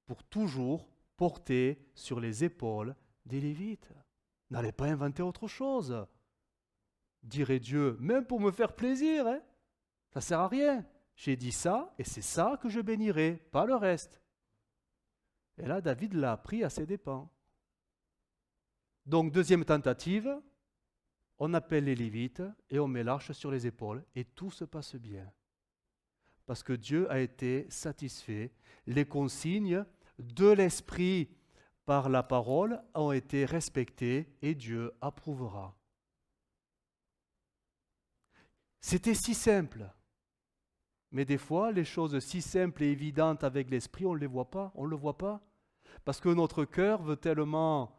Speaker 1: pour toujours portée sur les épaules des Lévites. N'allez pas inventer autre chose. Dirait Dieu, même pour me faire plaisir, hein, ça ne sert à rien. J'ai dit ça et c'est ça que je bénirai, pas le reste. Et là, David l'a appris à ses dépens. Donc, deuxième tentative, on appelle les Lévites et on met l'arche sur les épaules et tout se passe bien. Parce que Dieu a été satisfait. Les consignes de l'Esprit par la parole ont été respectées et Dieu approuvera. C'était si simple. Mais des fois, les choses si simples et évidentes avec l'Esprit, on ne les voit pas, on ne le voit pas. Parce que notre cœur veut tellement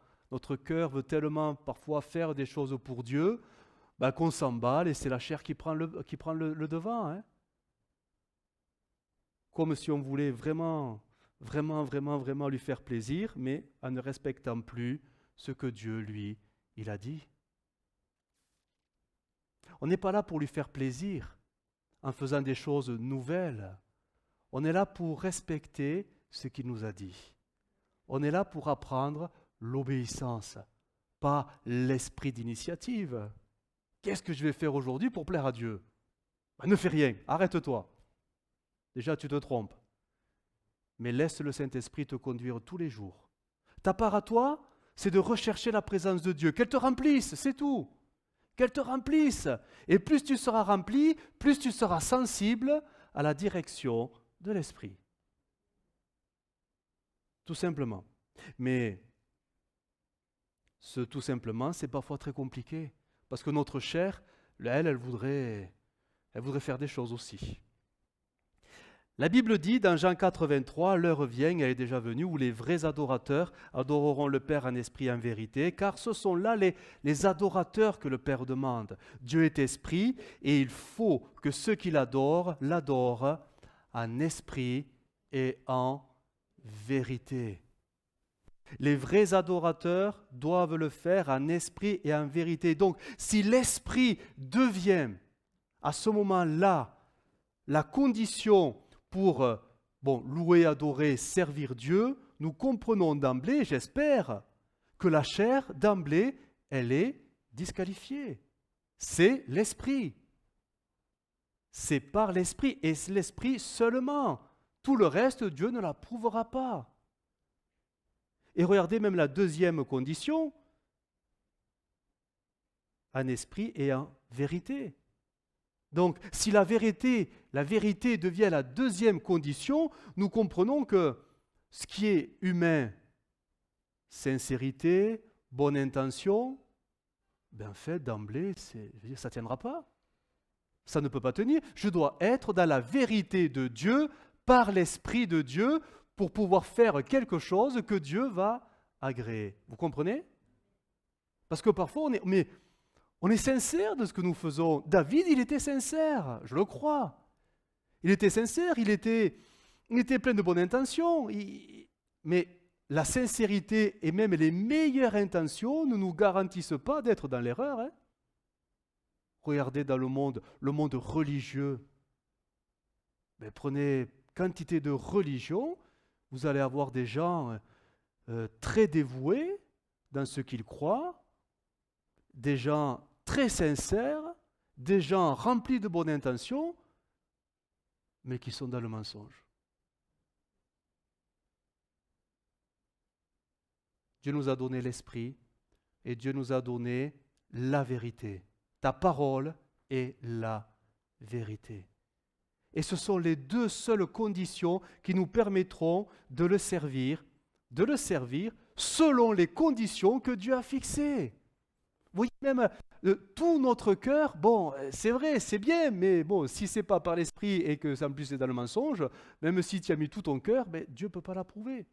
Speaker 1: parfois faire des choses pour Dieu, qu'on s'emballe et c'est la chair qui prend le devant. Hein. Comme si on voulait vraiment lui faire plaisir, mais en ne respectant plus ce que Dieu, lui, il a dit. On n'est pas là pour lui faire plaisir en faisant des choses nouvelles. On est là pour respecter ce qu'il nous a dit. On est là pour apprendre l'obéissance, pas l'esprit d'initiative. Qu'est-ce que je vais faire aujourd'hui pour plaire à Dieu? Ne fais rien, arrête-toi. Déjà, tu te trompes. Mais laisse le Saint-Esprit te conduire tous les jours. Ta part à toi, c'est de rechercher la présence de Dieu, qu'elle te remplisse, c'est tout. Qu'elle te remplisse. Et plus tu seras rempli, plus tu seras sensible à la direction de l'Esprit. Tout simplement. Mais ce tout simplement, c'est parfois très compliqué. Parce que notre chair, elle voudrait faire des choses aussi. La Bible dit dans Jean 4, 23, l'heure vient, elle est déjà venue, où les vrais adorateurs adoreront le Père en esprit et en vérité, car ce sont là les adorateurs que le Père demande. Dieu est esprit et il faut que ceux qui l'adorent en esprit et en vérité. Les vrais adorateurs doivent le faire en esprit et en vérité. Donc, si l'esprit devient à ce moment-là la condition pour louer, adorer, servir Dieu, nous comprenons d'emblée, j'espère, que la chair, d'emblée, elle est disqualifiée. C'est l'esprit. C'est par l'esprit, et c'est l'esprit seulement. Tout le reste, Dieu ne l'approuvera pas. Et regardez même la deuxième condition, en esprit et en vérité. Donc, si la vérité devient la deuxième condition, nous comprenons que ce qui est humain, sincérité, bonne intention, en fait, d'emblée, ça ne tiendra pas. Ça ne peut pas tenir. Je dois être dans la vérité de Dieu, par l'Esprit de Dieu, pour pouvoir faire quelque chose que Dieu va agréer. Vous comprenez? Parce que parfois, on est sincère de ce que nous faisons. David, il était sincère, je le crois. Il était sincère, il était plein de bonnes intentions. Mais la sincérité et même les meilleures intentions ne nous garantissent pas d'être dans l'erreur. Hein. Regardez dans le monde religieux. Prenez quantité de religions, vous allez avoir des gens très dévoués dans ce qu'ils croient, des gens très sincères, des gens remplis de bonnes intentions, mais qui sont dans le mensonge. Dieu nous a donné l'esprit et Dieu nous a donné la vérité. Ta parole est la vérité. Et ce sont les deux seules conditions qui nous permettront de le servir selon les conditions que Dieu a fixées. Vous voyez, même tout notre cœur, c'est vrai, c'est bien, mais si ce n'est pas par l'esprit et que en plus c'est dans le mensonge, même si tu as mis tout ton cœur, Dieu ne peut pas l'approuver.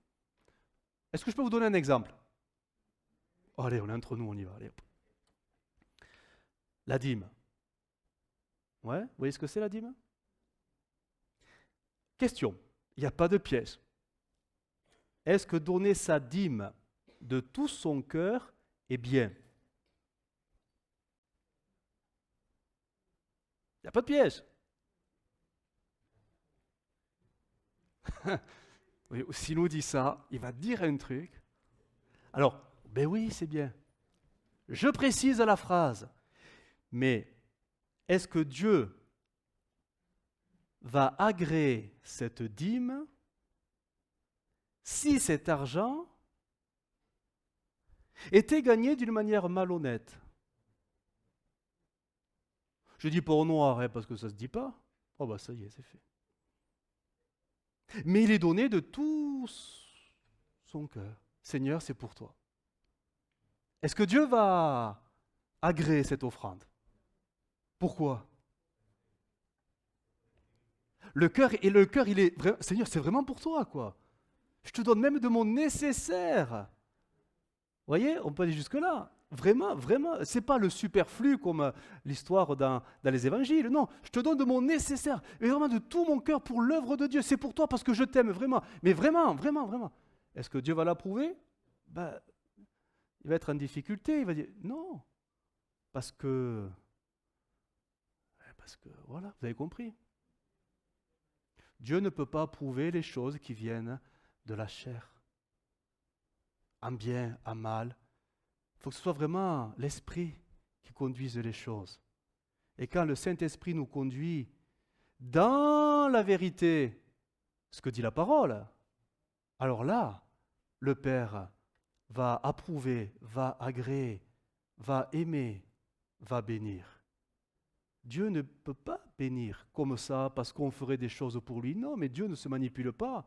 Speaker 1: Est-ce que je peux vous donner un exemple? Allez, on est entre nous, on y va. Allez. La dîme. Ouais, vous voyez ce que c'est la dîme? Question, il n'y a pas de piège. Est-ce que donner sa dîme de tout son cœur est bien? Il n'y a pas de piège. S'il nous dit ça, il va dire un truc. Alors, oui, c'est bien. Je précise la phrase. Mais est-ce que Dieu va agréer cette dîme si cet argent était gagné d'une manière malhonnête? Je ne dis pas au noir, hein, parce que ça ne se dit pas. Oh bah ça y est, c'est fait. Mais il est donné de tout son cœur. Seigneur, c'est pour toi. Est-ce que Dieu va agréer cette offrande? Pourquoi? Le cœur, il est vrai, Seigneur, c'est vraiment pour toi, quoi. Je te donne même de mon nécessaire. Vous voyez, on peut aller jusque-là. Vraiment, vraiment, c'est pas le superflu comme l'histoire dans les évangiles. Non, je te donne de mon nécessaire, et vraiment de tout mon cœur pour l'œuvre de Dieu. C'est pour toi parce que je t'aime vraiment. Mais vraiment, vraiment, vraiment. Est-ce que Dieu va l'approuver? Ben, il va être en difficulté. Il va dire non, parce que, voilà, vous avez compris. Dieu ne peut pas approuver les choses qui viennent de la chair. En bien, en mal. Il faut que ce soit vraiment l'Esprit qui conduise les choses. Et quand le Saint-Esprit nous conduit dans la vérité, ce que dit la parole, alors là, le Père va approuver, va agréer, va aimer, va bénir. Dieu ne peut pas bénir comme ça parce qu'on ferait des choses pour lui. Non, mais Dieu ne se manipule pas.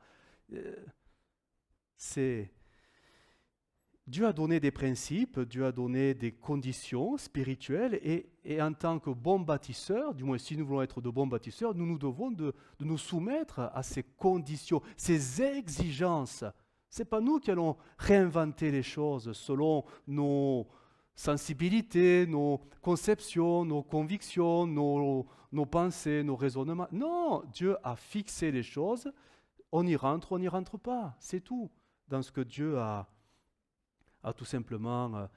Speaker 1: Dieu a donné des principes, Dieu a donné des conditions spirituelles et en tant que bons bâtisseurs, du moins si nous voulons être de bons bâtisseurs, nous devons de nous soumettre à ces conditions, ces exigences. Ce n'est pas nous qui allons réinventer les choses selon nos sensibilités, nos conceptions, nos convictions, nos pensées, nos raisonnements. Non, Dieu a fixé les choses, on y rentre, on n'y rentre pas, c'est tout dans ce que Dieu a tout simplement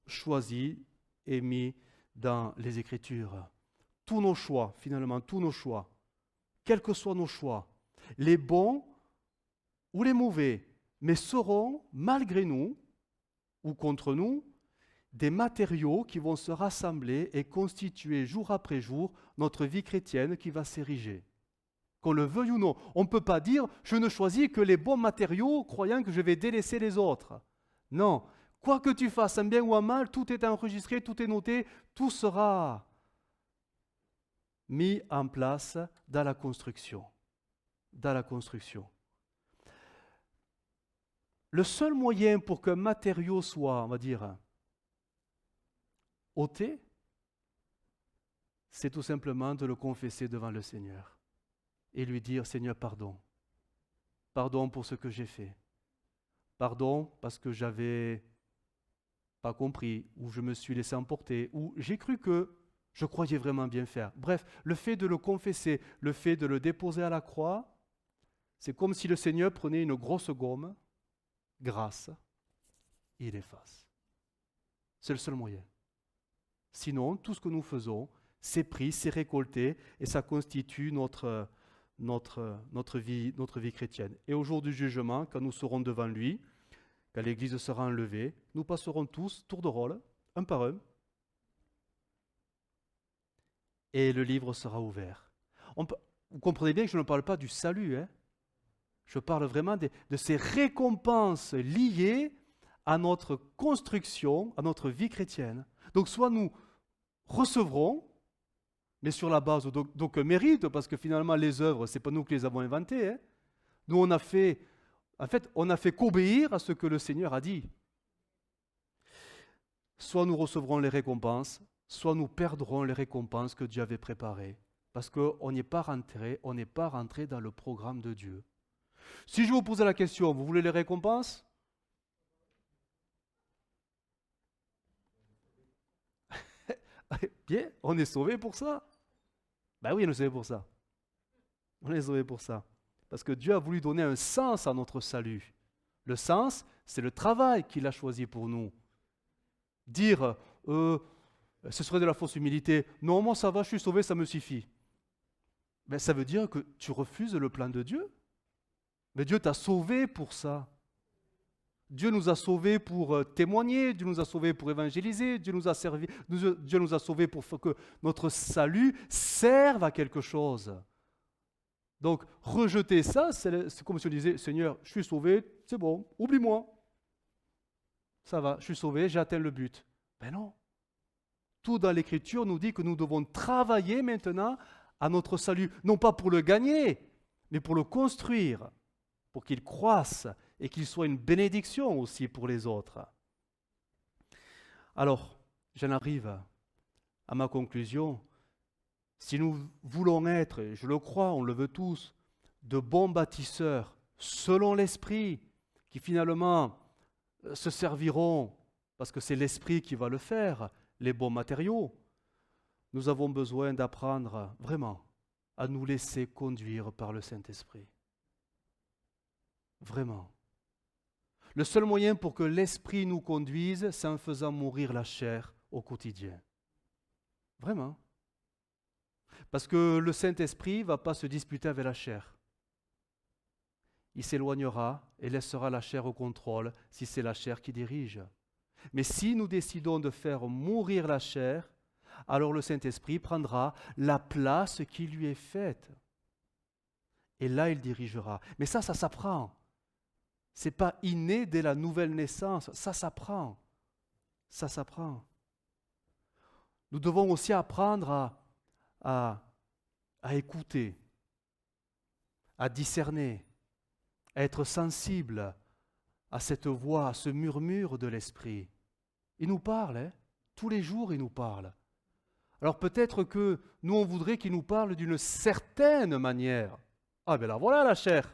Speaker 1: choisi et mis dans les Écritures. Tous nos choix, finalement, tous nos choix, quels que soient nos choix, les bons ou les mauvais, mais seront, malgré nous ou contre nous, des matériaux qui vont se rassembler et constituer jour après jour notre vie chrétienne qui va s'ériger. Qu'on le veuille ou non. On ne peut pas dire « je ne choisis que les bons matériaux, croyant que je vais délaisser les autres ». Non, quoi que tu fasses, en bien ou en mal, tout est enregistré, tout est noté, tout sera mis en place dans la construction. Dans la construction. Le seul moyen pour qu'un matériau soit, on va dire, ôté, c'est tout simplement de le confesser devant le Seigneur et lui dire « Seigneur, pardon. Pardon pour ce que j'ai fait. Pardon parce que j'avais pas compris, ou je me suis laissé emporter, ou j'ai cru que je croyais vraiment bien faire. » Bref, le fait de le confesser, le fait de le déposer à la croix, c'est comme si le Seigneur prenait une grosse gomme, grasse, et il efface. C'est le seul moyen. Sinon, tout ce que nous faisons, c'est pris, c'est récolté, et ça constitue notre vie chrétienne. Et au jour du jugement, quand nous serons devant lui, quand l'Église sera enlevée, nous passerons tous, tour de rôle, un par un, et le livre sera ouvert. Vous comprenez bien que je ne parle pas du salut, hein? Je parle vraiment de ces récompenses liées à notre construction, à notre vie chrétienne. Donc soit nous recevrons, mais sur la base d'aucun mérite, parce que finalement les œuvres, ce n'est pas nous qui les avons inventées. Hein? Nous, on a fait qu'obéir à ce que le Seigneur a dit. Soit nous recevrons les récompenses, soit nous perdrons les récompenses que Dieu avait préparées. Parce qu'on n'est pas rentré dans le programme de Dieu. Si je vous posais la question, vous voulez les récompenses? Bien, on est sauvé pour ça. Ben oui, on est sauvé pour ça. On est sauvé pour ça. Parce que Dieu a voulu donner un sens à notre salut. Le sens, c'est le travail qu'il a choisi pour nous. Dire, ce serait de la fausse humilité. Non, moi ça va, je suis sauvé, ça me suffit. Ben, ça veut dire que tu refuses le plan de Dieu. Mais Dieu t'a sauvé pour ça. Dieu nous a sauvés pour témoigner, Dieu nous a sauvés pour évangéliser, Dieu nous a sauvés pour que notre salut serve à quelque chose. Donc, rejeter ça, c'est comme si on disait, Seigneur, je suis sauvé, c'est bon, oublie-moi. Ça va, je suis sauvé, j'ai atteint le but. Ben non. tout dans l'Écriture nous dit que nous devons travailler maintenant à notre salut, non pas pour le gagner, mais pour le construire, pour qu'il croisse et qu'il soit une bénédiction aussi pour les autres. Alors, j'en arrive à ma conclusion. Si nous voulons être, et je le crois, on le veut tous, de bons bâtisseurs selon l'Esprit, qui finalement se serviront, parce que c'est l'Esprit qui va le faire, les bons matériaux, nous avons besoin d'apprendre vraiment à nous laisser conduire par le Saint-Esprit. Vraiment. Le seul moyen pour que l'Esprit nous conduise, c'est en faisant mourir la chair au quotidien. Vraiment. Parce que le Saint-Esprit ne va pas se disputer avec la chair. Il s'éloignera et laissera la chair au contrôle si c'est la chair qui dirige. Mais si nous décidons de faire mourir la chair, alors le Saint-Esprit prendra la place qui lui est faite. Et là, il dirigera. Mais ça s'apprend. Ce n'est pas inné dès la nouvelle naissance. Ça s'apprend. Ça s'apprend. Nous devons aussi apprendre à écouter, à discerner, à être sensible à cette voix, à ce murmure de l'Esprit. Il nous parle, hein? Tous les jours il nous parle. Alors peut-être que nous on voudrait qu'il nous parle d'une certaine manière. Ah ben là voilà la chair.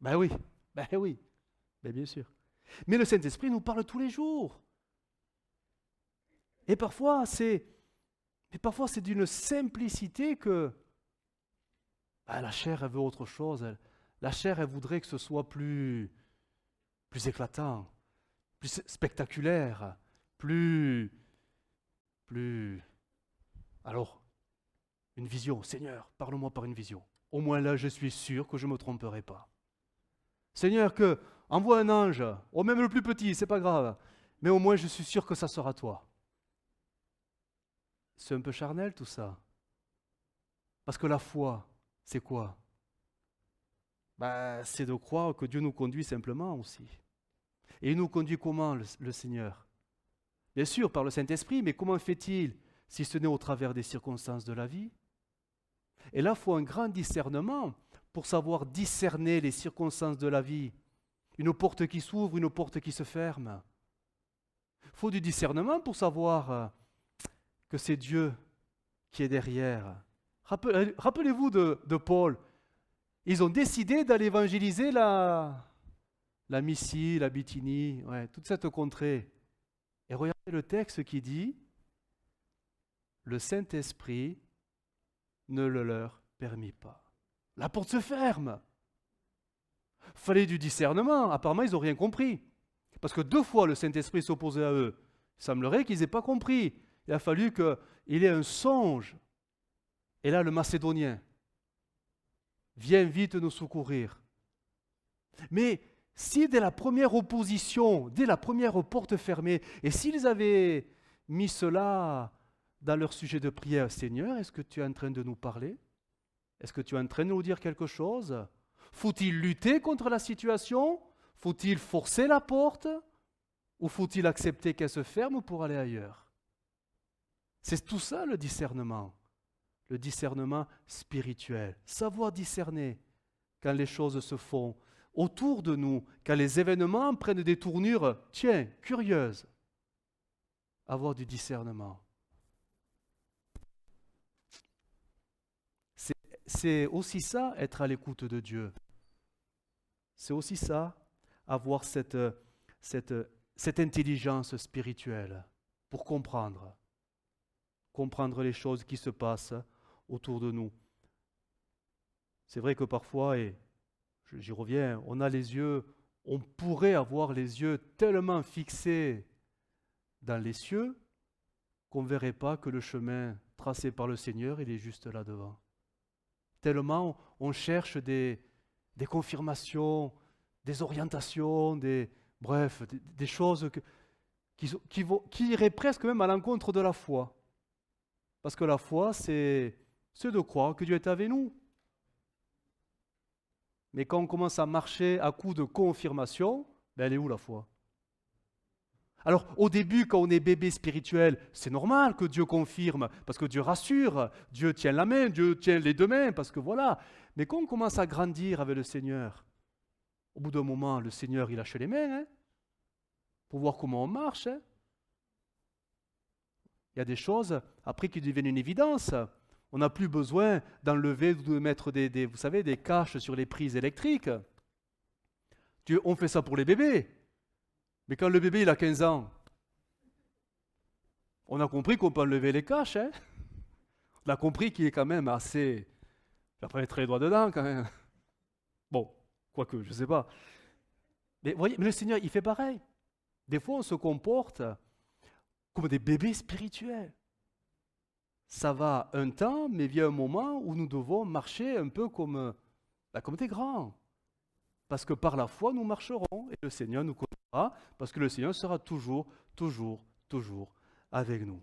Speaker 1: Ben oui, ben bien sûr. Mais le Saint-Esprit nous parle tous les jours. Et parfois c'est d'une simplicité que la chair elle veut autre chose. La chair elle voudrait que ce soit plus éclatant, plus spectaculaire, plus... Alors, une vision. Seigneur, parle-moi par une vision. Au moins là, je suis sûr que je ne me tromperai pas. Seigneur, envoie un ange, même le plus petit, c'est pas grave, mais au moins je suis sûr que ça sera toi. C'est un peu charnel tout ça. Parce que la foi, c'est quoi? C'est de croire que Dieu nous conduit simplement aussi. Et il nous conduit comment, le Seigneur? Bien sûr, par le Saint-Esprit, mais comment fait-il si ce n'est au travers des circonstances de la vie? Et là, il faut un grand discernement pour savoir discerner les circonstances de la vie. Une porte qui s'ouvre, une porte qui se ferme. Il faut du discernement pour savoir que c'est Dieu qui est derrière. Rappelez-vous de Paul. Ils ont décidé d'aller évangéliser la Mysie, la Bithynie, toute cette contrée. Et regardez le texte qui dit « Le Saint-Esprit ne le leur permit pas. » La porte se ferme. Il fallait du discernement. Apparemment, ils n'ont rien compris. Parce que 2 fois, le Saint-Esprit s'opposait à eux. Il semblerait qu'ils n'aient pas compris. Il a fallu qu'il ait un songe. Et là, le Macédonien, viens vite nous secourir. Mais si dès la première opposition, dès la première porte fermée, et s'ils avaient mis cela dans leur sujet de prière, Seigneur, est-ce que tu es en train de nous parler? Est-ce que tu es en train de nous dire quelque chose? Faut-il lutter contre la situation? Faut-il forcer la porte? Ou faut-il accepter qu'elle se ferme pour aller ailleurs? C'est tout ça le discernement spirituel. Savoir discerner quand les choses se font autour de nous, quand les événements prennent des tournures, curieuses. Avoir du discernement. C'est aussi ça, être à l'écoute de Dieu. C'est aussi ça, avoir cette intelligence spirituelle pour comprendre les choses qui se passent autour de nous. C'est vrai que parfois, et j'y reviens, on pourrait avoir les yeux tellement fixés dans les cieux qu'on ne verrait pas que le chemin tracé par le Seigneur, il est juste là devant. Tellement on cherche des confirmations, des orientations, des choses qui iraient presque même à l'encontre de la foi. Parce que la foi, c'est de croire que Dieu est avec nous. Mais quand on commence à marcher à coups de confirmation, elle est où la foi? Alors, au début, quand on est bébé spirituel, c'est normal que Dieu confirme, parce que Dieu rassure, Dieu tient la main, Dieu tient les deux mains, parce que voilà. Mais quand on commence à grandir avec le Seigneur, au bout d'un moment, le Seigneur, il lâche les mains, hein, pour voir comment on marche. Hein. Il y a des choses, après, qui deviennent une évidence. On n'a plus besoin d'enlever ou de mettre vous savez, des caches sur les prises électriques. On fait ça pour les bébés. Mais quand le bébé il a 15 ans, on a compris qu'on peut enlever les caches. Hein. On a compris qu'il est quand même assez... Il va pas être les doigts dedans quand même. Bon, quoique, je ne sais pas. Mais voyez, mais le Seigneur, il fait pareil. Des fois, on se comporte comme des bébés spirituels. Ça va un temps, mais vient un moment où nous devons marcher un peu comme des grands. Parce que par la foi, nous marcherons et le Seigneur nous connaîtra, parce que le Seigneur sera toujours, toujours, toujours avec nous.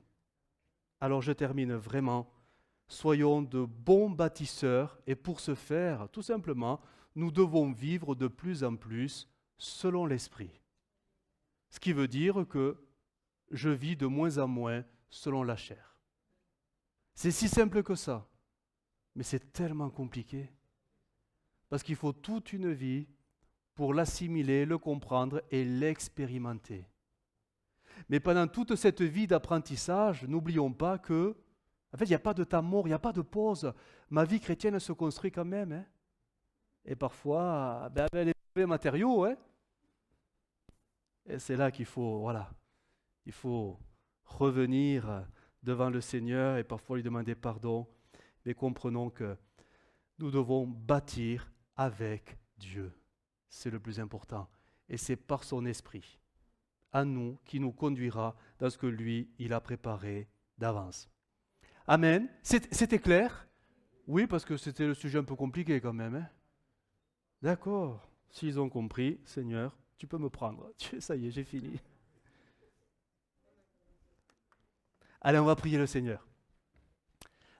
Speaker 1: Alors je termine vraiment. Soyons de bons bâtisseurs et pour ce faire, tout simplement, nous devons vivre de plus en plus selon l'Esprit. Ce qui veut dire que je vis de moins en moins selon la chair. C'est si simple que ça, mais c'est tellement compliqué. Parce qu'il faut toute une vie pour l'assimiler, le comprendre et l'expérimenter. Mais pendant toute cette vie d'apprentissage, n'oublions pas que, en fait, il n'y a pas de temps mort, il n'y a pas de pause. Ma vie chrétienne se construit quand même. Hein. Et parfois, avec les mauvais matériaux. Hein. Et c'est là qu'il faut, il faut revenir devant le Seigneur et parfois lui demander pardon. Mais comprenons que nous devons bâtir avec Dieu. C'est le plus important. Et c'est par son esprit, à nous, qui nous conduira dans ce que lui, il a préparé d'avance. Amen. C'était clair? Oui, parce que c'était le sujet un peu compliqué quand même. Hein? D'accord. S'ils ont compris, Seigneur, tu peux me prendre. Ça y est, j'ai fini. Allez, on va prier le Seigneur.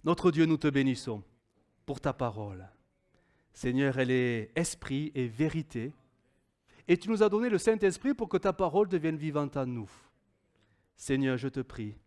Speaker 1: Notre Dieu, nous te bénissons pour ta parole. Seigneur, elle est esprit et vérité. Et tu nous as donné le Saint-Esprit pour que ta parole devienne vivante en nous. Seigneur, je te prie,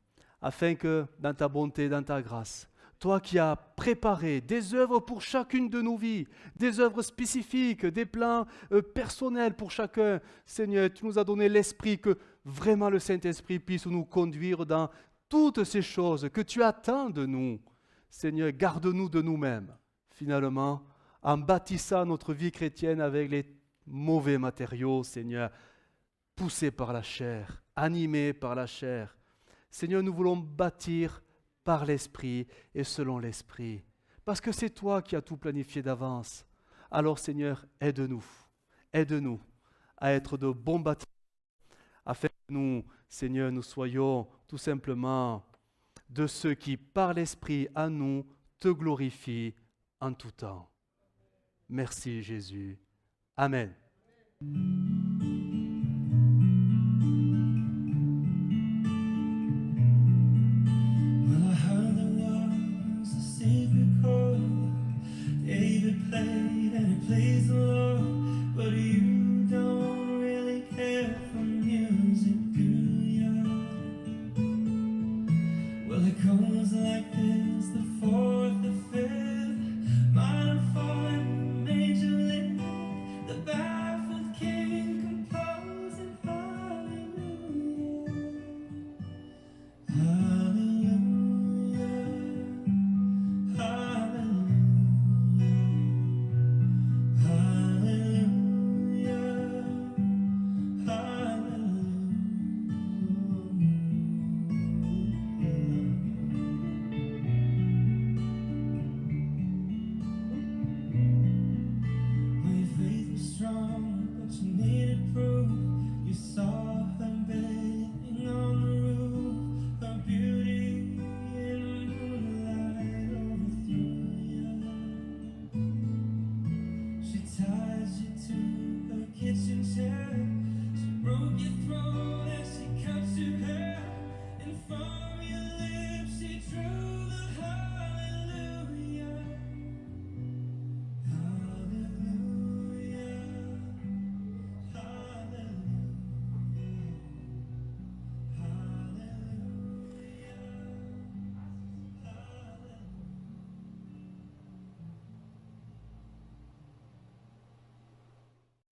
Speaker 1: afin que dans ta bonté, dans ta grâce, toi qui as préparé des œuvres pour chacune de nos vies, des œuvres spécifiques, des plans personnels pour chacun, Seigneur, tu nous as donné l'Esprit, que vraiment le Saint-Esprit puisse nous conduire dans toutes ces choses que tu attends de nous. Seigneur, garde-nous de nous-mêmes, finalement, en bâtissant notre vie chrétienne avec les mauvais matériaux, Seigneur, poussés par la chair, animés par la chair. Seigneur, nous voulons bâtir par l'Esprit et selon l'Esprit, parce que c'est toi qui as tout planifié d'avance. Alors, Seigneur, aide-nous à être de bons bâtiments, afin que nous, Seigneur, nous soyons tout simplement de ceux qui, par l'Esprit, à nous, te glorifient en tout temps. Merci Jésus. Amen.
Speaker 2: Well, I heard there was a secret chord David played and it pleased the Lord, but he